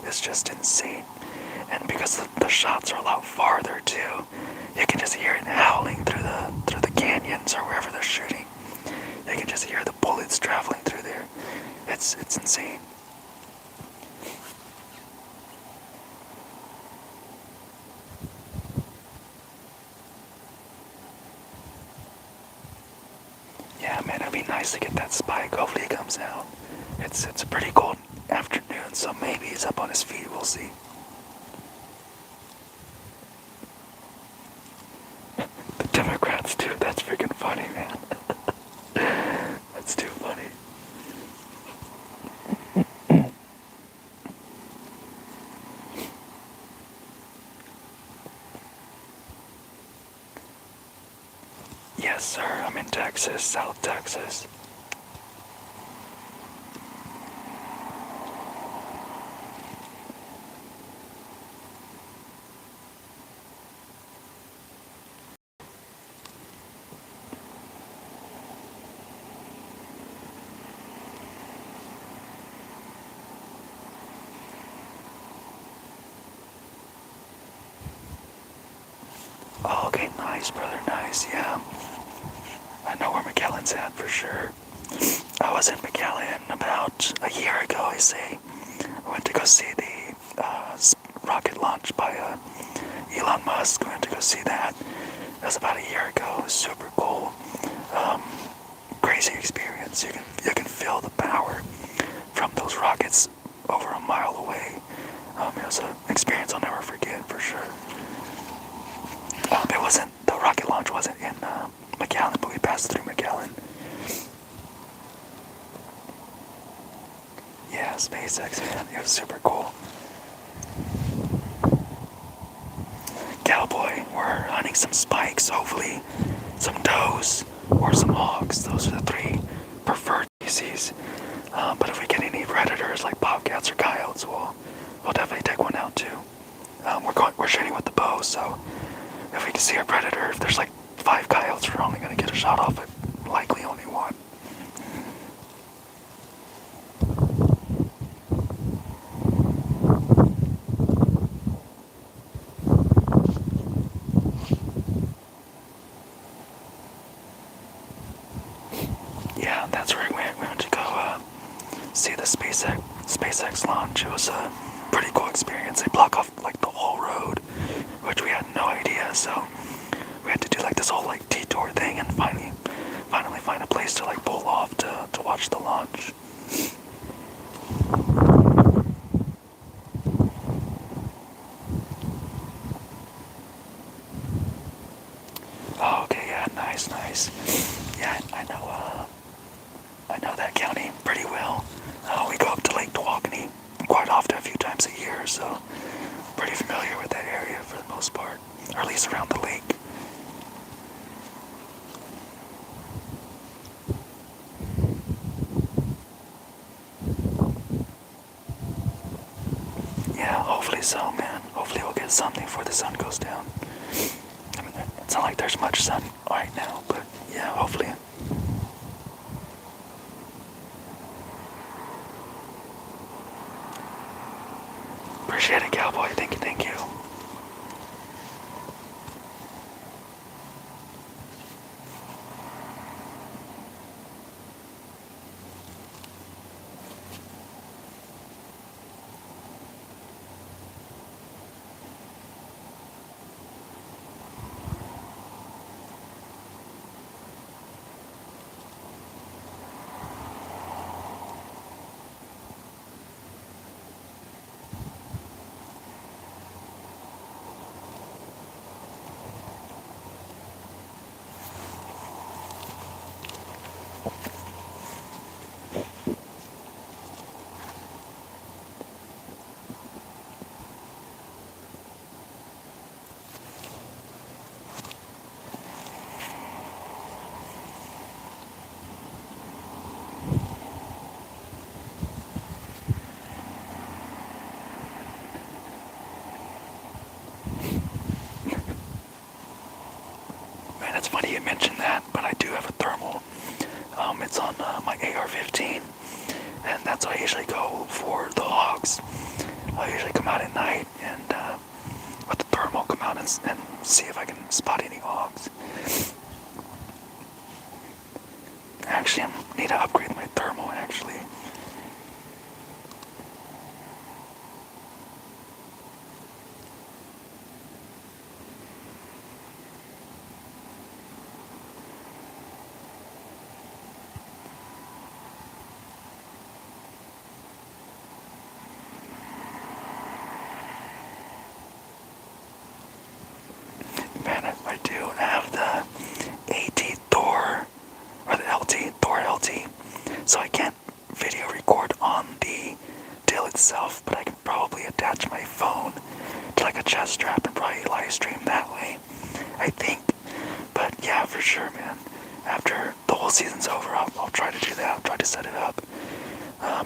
It's just insane. And because the shots are a lot farther too, you can just hear it howling through the canyons or wherever they're shooting. You can just hear the bullets traveling through there. It's insane. Yeah, man, it'd be nice to get that spike. Hopefully he comes out. It's a pretty cold afternoon, so maybe he's up on his feet. We'll see. The Democrats, dude, that's freaking funny, man. That's too funny. Yes, sir. I'm in Texas, South Texas. Oh, okay, nice, brother, nice, yeah. I know where McAllen's at for sure. I was in McAllen about a year ago, I say. I went to go see the rocket launch by Elon Musk. I went to go see that. That was about a year ago. It was super cool. Crazy experience. so you can feel the power from those rockets over a mile away. It was an experience I'll never forget for sure. The rocket launch wasn't in McAllen, but we passed through McAllen. Yeah, SpaceX, man, it was super cool. Cowboy, we're hunting some spikes, hopefully some does or some hogs. Those are the three preferred species. But if we get any predators like bobcats or coyotes, we'll definitely take one out too. We're shooting with the bow, so if we can see a predator, if there's like 5 coyotes, we're only going to get a shot off it. Likely only one. Yeah, that's where we went. We went to go see the SpaceX launch. It was a pretty cool experience. They block off like the whole road, which we had no idea. So we had to do like this whole like detour thing, and finally find a place to like pull off to watch the launch. Oh, okay, yeah, nice. Yeah, I know that county pretty well. We go up to Lake Tawakoni quite often, a few times a year, so pretty familiar with that area for the most part, or at least around the lake. Yeah, hopefully so, man. Hopefully we'll get something before the sun goes down. I mean, it's not like there's much sun right now, but yeah, hopefully. Appreciate it, Cowboy. Thank you. Man, it's funny you mentioned that, but I do have a thermal. It's on my AR-15, and that's what I usually go for the hogs. I usually come out at night and with the thermal come out and see if I can spot any hogs. Actually, I need to upgrade my thermal, actually. Man, I do have the AT Thor, or the LT, Thor LT, so I can't video record on the deal itself, but I can probably attach my phone to like a chest strap and probably live stream that way, I think. But yeah, for sure, man. After the whole season's over, I'll try to do that. I'll try to set it up.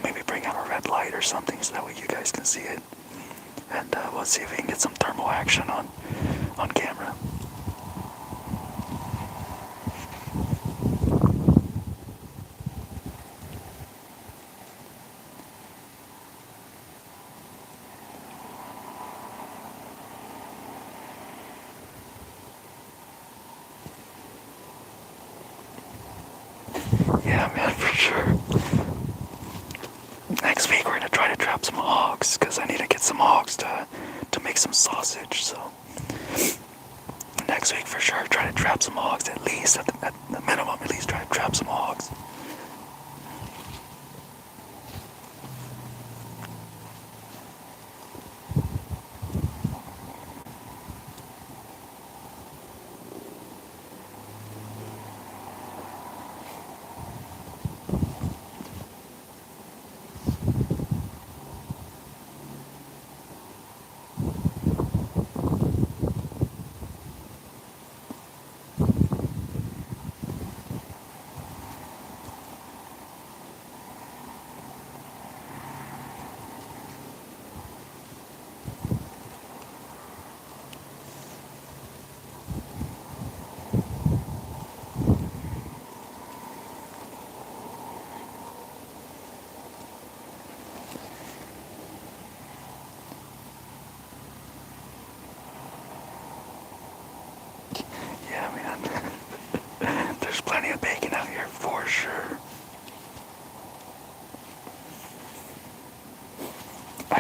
Maybe bring out a red light or something so that way you guys can see it. And we'll see if we can get some thermal action on camera. Yeah, man, for sure. Next week we're gonna try to trap some hogs, because I need to get some hogs to make some sausage, so next week for sure try to trap some hogs, at least at the minimum, at least try to trap some hogs.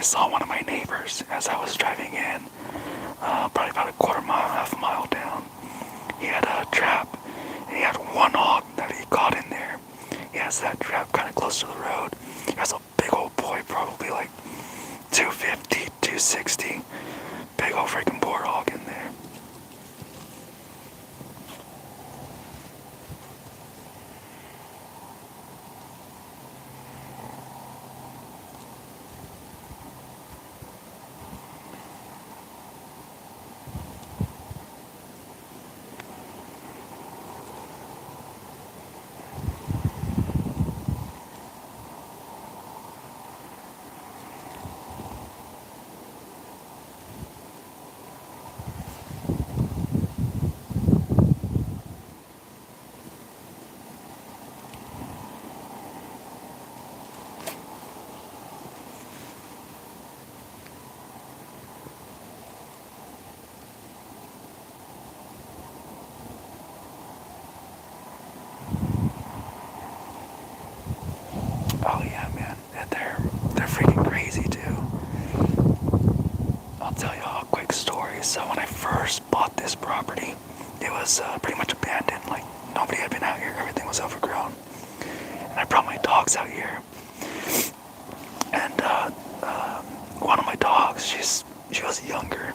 saw one of my neighbors as I was driving in, probably about a quarter mile, half a mile down. He had a trap, and he had one hog that he caught in there. He has that trap kind of close to the road. He has a big old boy, probably like 250, 260. Big old freaking boar hog in there. Oh yeah, man. They're freaking crazy too. I'll tell you a quick story. So when I first bought this property, it was pretty much abandoned. Like nobody had been out here. Everything was overgrown. And I brought my dogs out here. And one of my dogs, she was younger.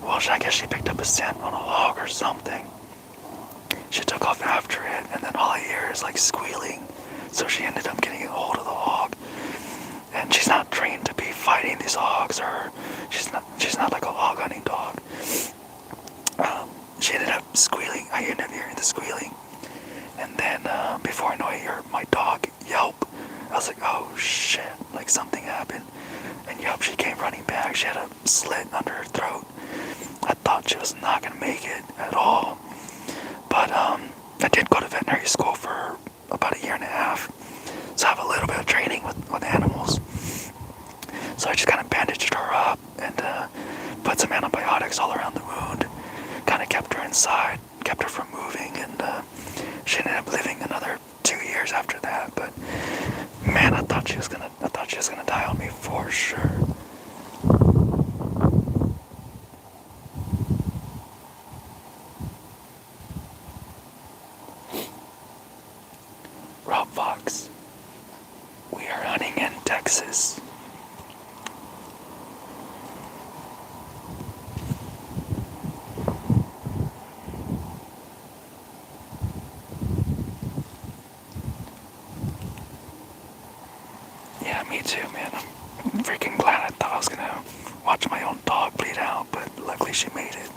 Well, I guess she picked up a scent on a hog or something. She took off after it, and then all I hear is like squealing. So she ended up getting a hold of the hog, and she's not trained to be fighting these hogs, or she's not like a hog hunting dog. She ended up squealing. I ended up hearing the squealing, and then before I know it, I hear my dog yelp. I was like, oh shit, like something happened. And yep, she came running back. She had a slit under her throat. I thought she was not gonna make it at all. But I did go to veterinary school for about a year and a half, so I have a little bit of training with animals. So I just kind of bandaged her up and put some antibiotics all around the wound, kind of kept her inside, kept her from moving, and she ended up living another 2 years after that. But man, I thought she was gonna die on me for sure. Rob Fox, we are hunting in Texas. Yeah, me too, man. I'm freaking glad. I thought I was gonna watch my own dog bleed out, but luckily she made it.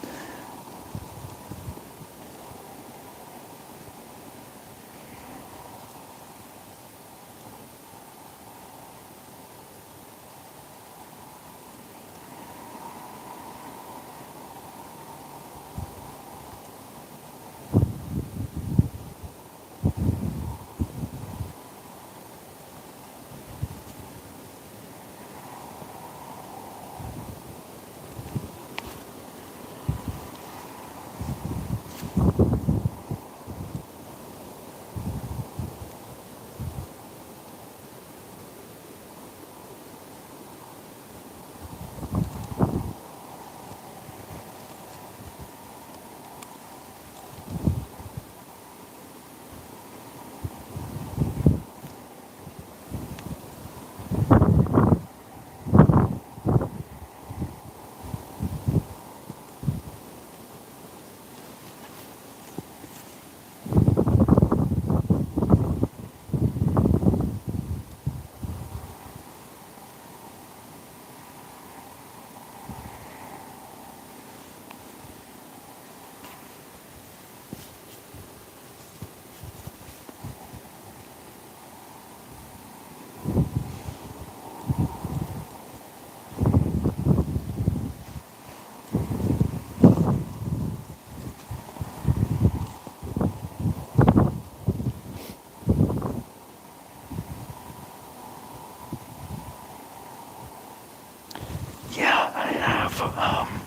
Yeah, I have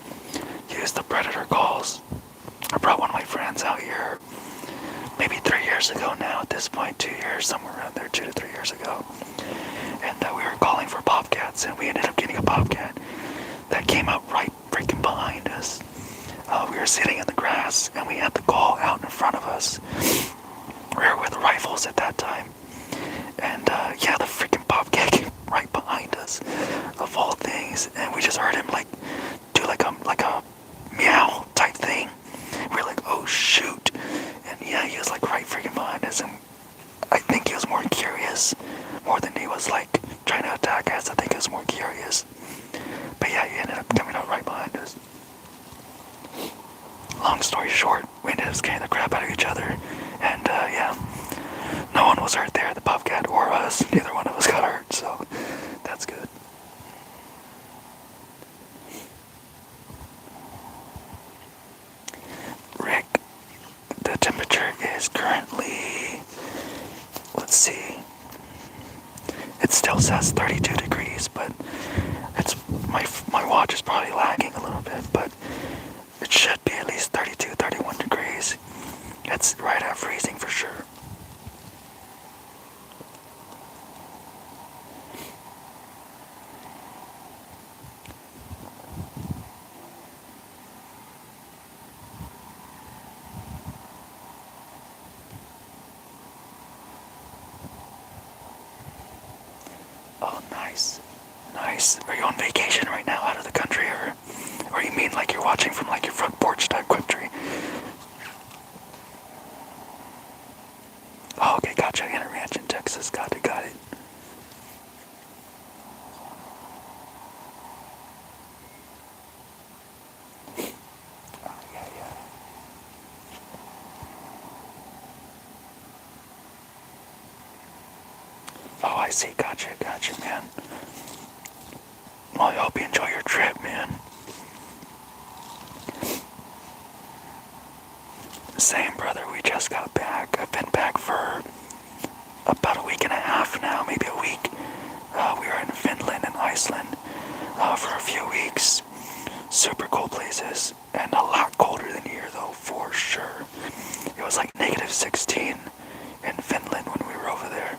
used the predator calls. I brought one of my friends out here maybe 3 years ago now at this point, 2 years, somewhere around there, 2 to 3 years ago. And we were calling for bobcats, and we ended up bobcat that came out right freaking behind us. We were sitting in the grass, and we had the call out in front of us. We were with rifles at that time. And yeah, the freaking bobcat came right behind us, of all things. And we just heard him like do like a meow type thing. We were like, oh shoot. And yeah, he was like right freaking behind us. And I think he was more curious, more than he was like trying to attack us. I think he was more curious. But yeah, he ended up coming out right behind us. Long story short, we ended up scaring the crap out of each other. And yeah, no one was hurt there, the bobcat or us. Neither one of us got hurt, so that's good. Rick, the temperature is currently, let's see, it still says 32 degrees, but it's my watch is probably lagging a little bit, but it should be at least 32, 31 degrees. It's right at freezing for sure. Oh, nice. Nice. Are you on vacation right now out of the country, or you mean like you're watching from like your front porch type country? Oh, okay, gotcha. In a ranch in Texas. Got it, got it. Oh, yeah, yeah. Oh, I see. Gotcha, gotcha, man. Well, I hope you enjoy your trip, man. Same, brother. We just got back. I've been back for about a week and a half now, maybe a week. We were in Finland and Iceland for a few weeks. Super cool places, and a lot colder than here, though, for sure. It was like negative 16 in Finland when we were over there.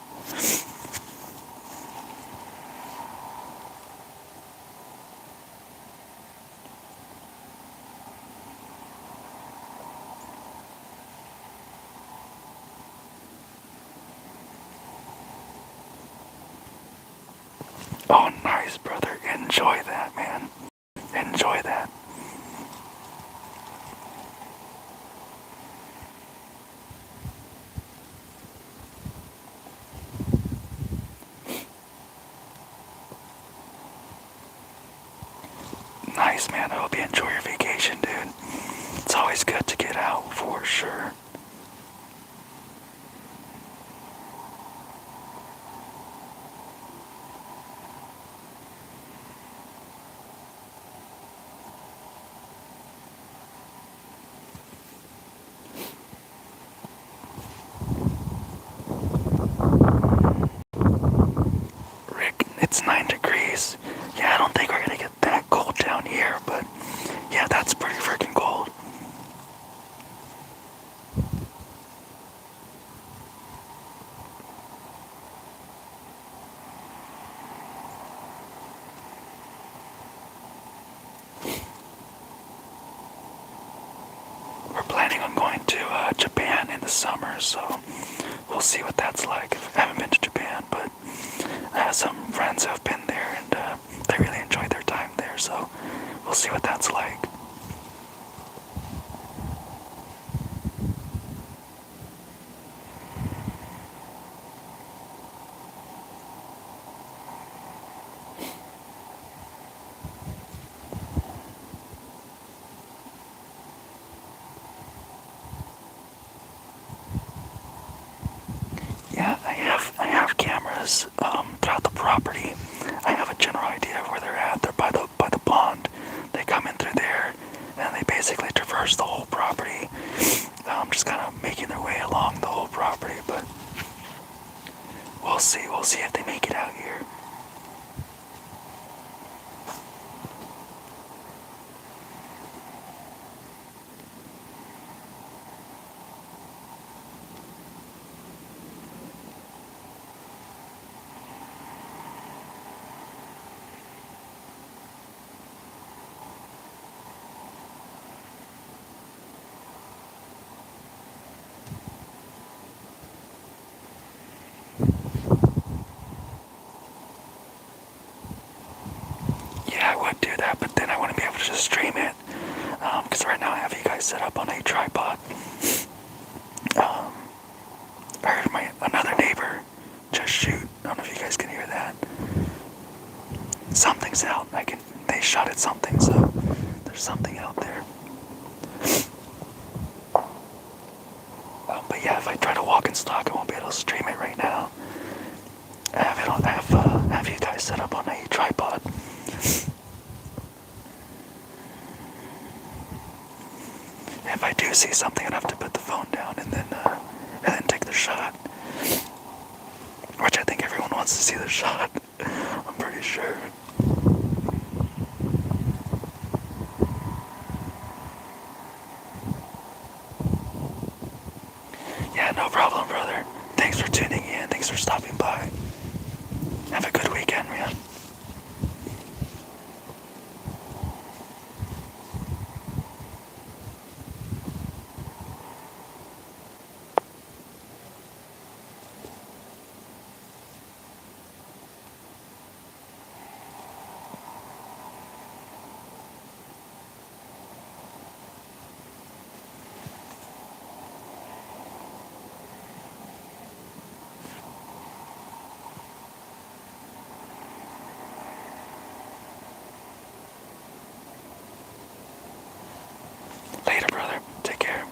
Oh, nice, brother. Enjoy that, man. Enjoy that. Nice, man. I hope you enjoy your vacation, dude. It's always good to get out, for sure. Rick, it's 9 degrees. Yeah, I don't think we're gonna get that cold down here, but yeah, that's pretty freaking cold. We're planning on going to Japan in the summer, so we'll see what that's like. I haven't been to Japan, but I have some friends who have been there, and they really enjoyed their time there, so we'll see what that's like. Yeah, I have cameras throughout the property. I have a general idea of where they're at. They're by the pond. They come in through there, and they basically traverse the whole property. Just kind of making their way along the whole property, but we'll see. We'll see if they make it out here. set up on a tripod. I heard another neighbor just shoot. I don't know if you guys can hear that. Something's out. They shot at something, so there's something out there. But yeah, if I try to walk and stalk, I won't be able to stream it right now. I have you guys set up on a tripod. If I do see something, I'd have to put the phone down and then take the shot. Which I think everyone wants to see the shot. I'm pretty sure. Yeah, no problem, brother. Thanks for tuning in. Thanks for stopping by. Have a good weekend, man. Later, brother. Take care.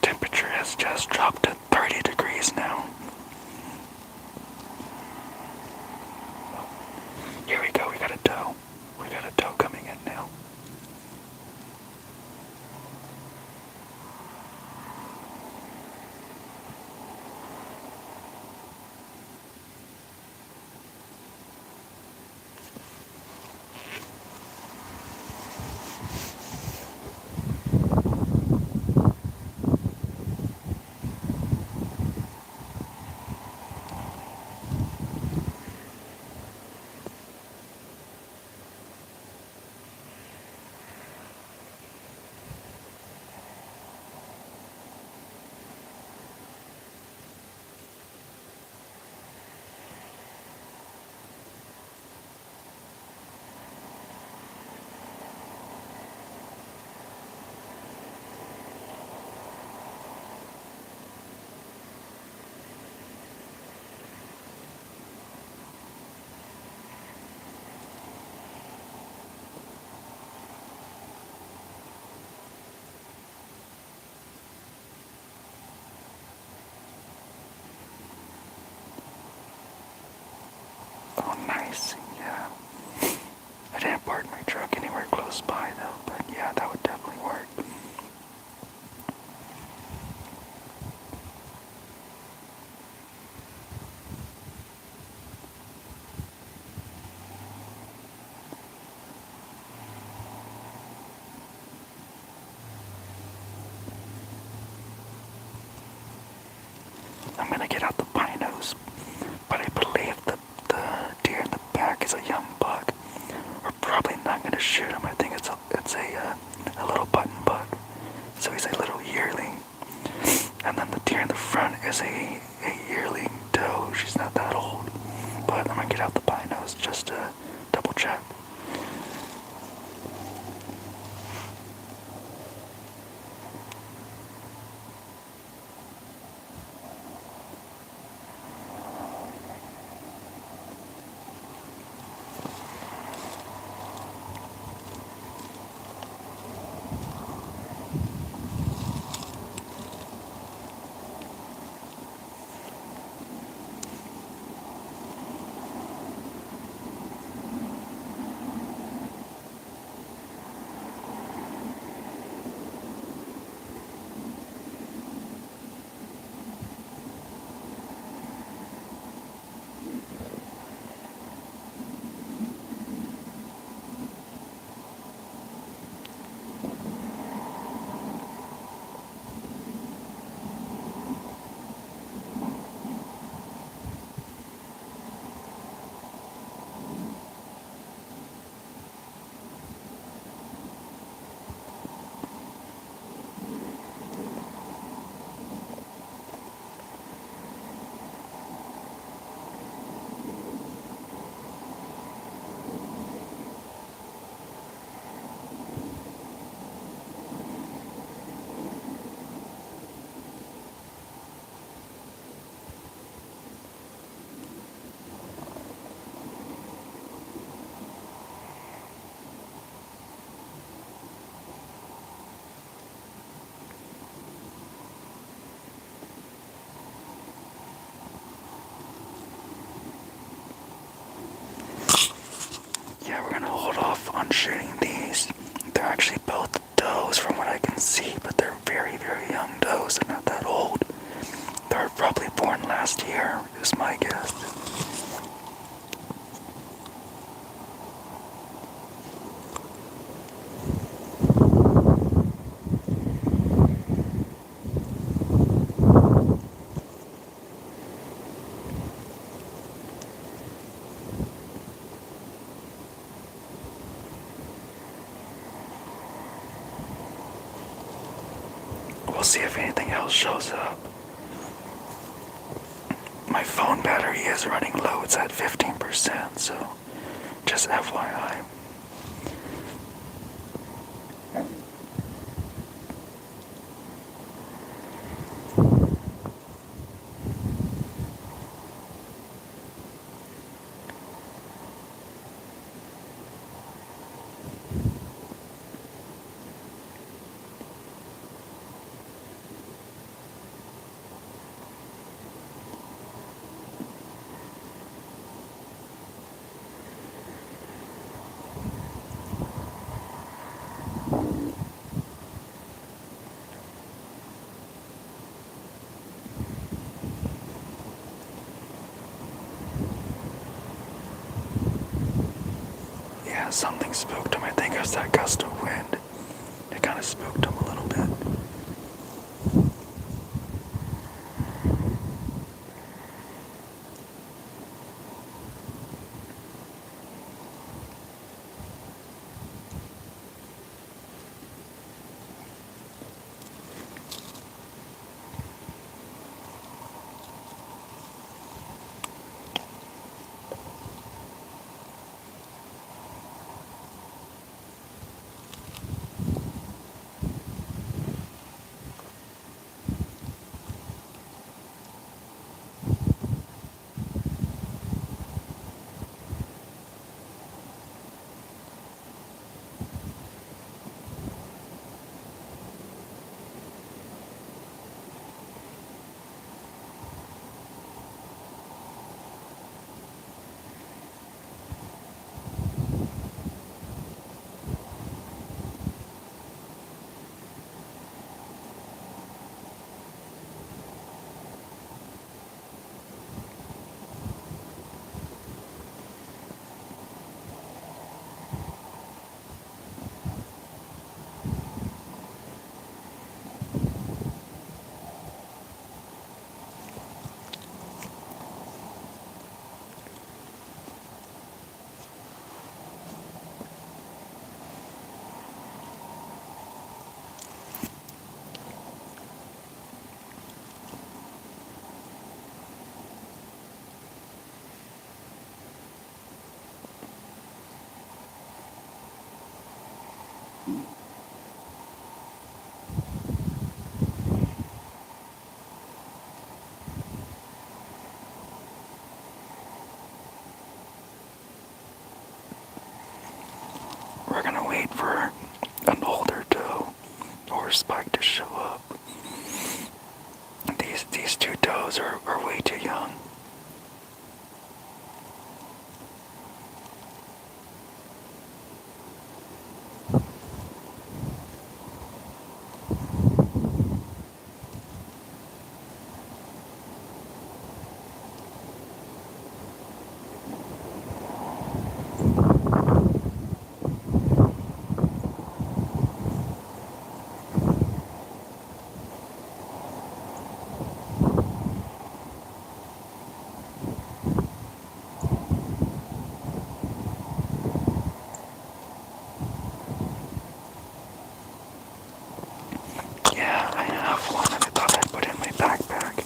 Temperature has just dropped to 30 degrees now. Here we go, we got a doe. We got a doe coming in now. Oh, nice. Yeah. I didn't park my truck anywhere close by though, but yeah, that would definitely work. I'm gonna get out the binos, but I believe the was a yearling doe. She's not that old. But I'm gonna get out the binos just to double check. Yeah, we're gonna hold off on shooting these. They're actually both does from what I can see, but they're very, very young does. They're not that old. They're probably born last year, is my guess. We'll see if anything else shows up. My phone battery is running low. It's at 15%, so just FYI. Yeah, something spooked him. I think it was that gust of wind. It kind of spooked him a little bit. for Spike to show up. These two does are way too young. Yeah, I have one and I thought I'd put it in my backpack,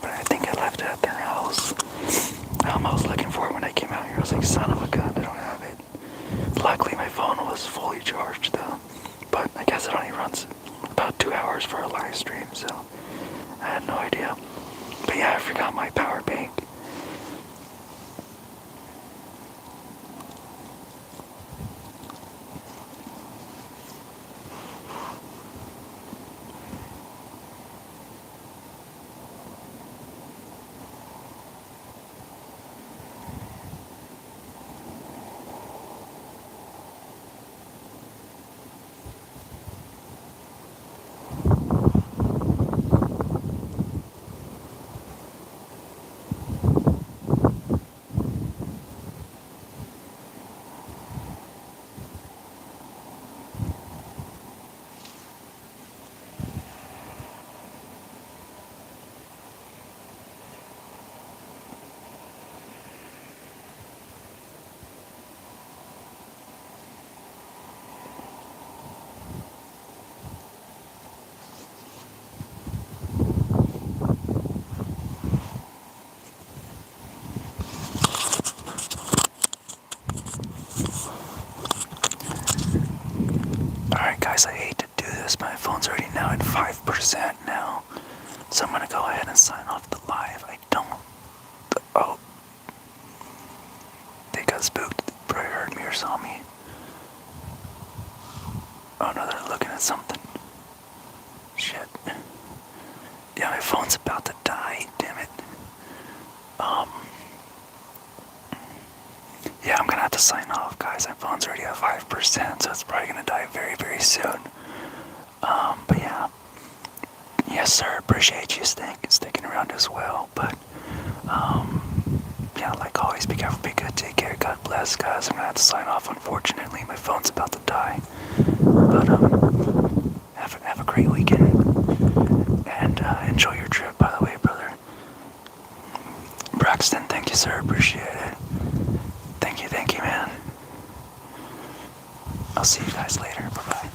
but I think I left it at their house. I was looking for it when I came out here. I was like, son of a gun, I don't have it. Luckily my phone was fully charged though, but I guess it only runs about 2 hours for a live stream, so I had no idea. But yeah, I forgot my power bank. Alright guys, I hate to do this, my phone's already now at 5% now. So I'm gonna go ahead and sign off the live. Oh, they got spooked. They probably heard me or saw me. Oh no, they're looking at something. Shit. Yeah, my phone's about to die, damn it. Yeah, I'm gonna have to sign off, guys. My phone's already at 5%, so it's probably gonna die very, very soon. But yeah. Yes, sir. Appreciate you sticking around as well. But, yeah, like always, be careful, be good, take care, God bless, guys. I'm gonna have to sign off, unfortunately. My phone's about to die. But, have a great weekend. And, enjoy your trip, by the way, brother. Braxton, thank you, sir. Appreciate it. Thank you, man. I'll see you guys later. Bye-bye.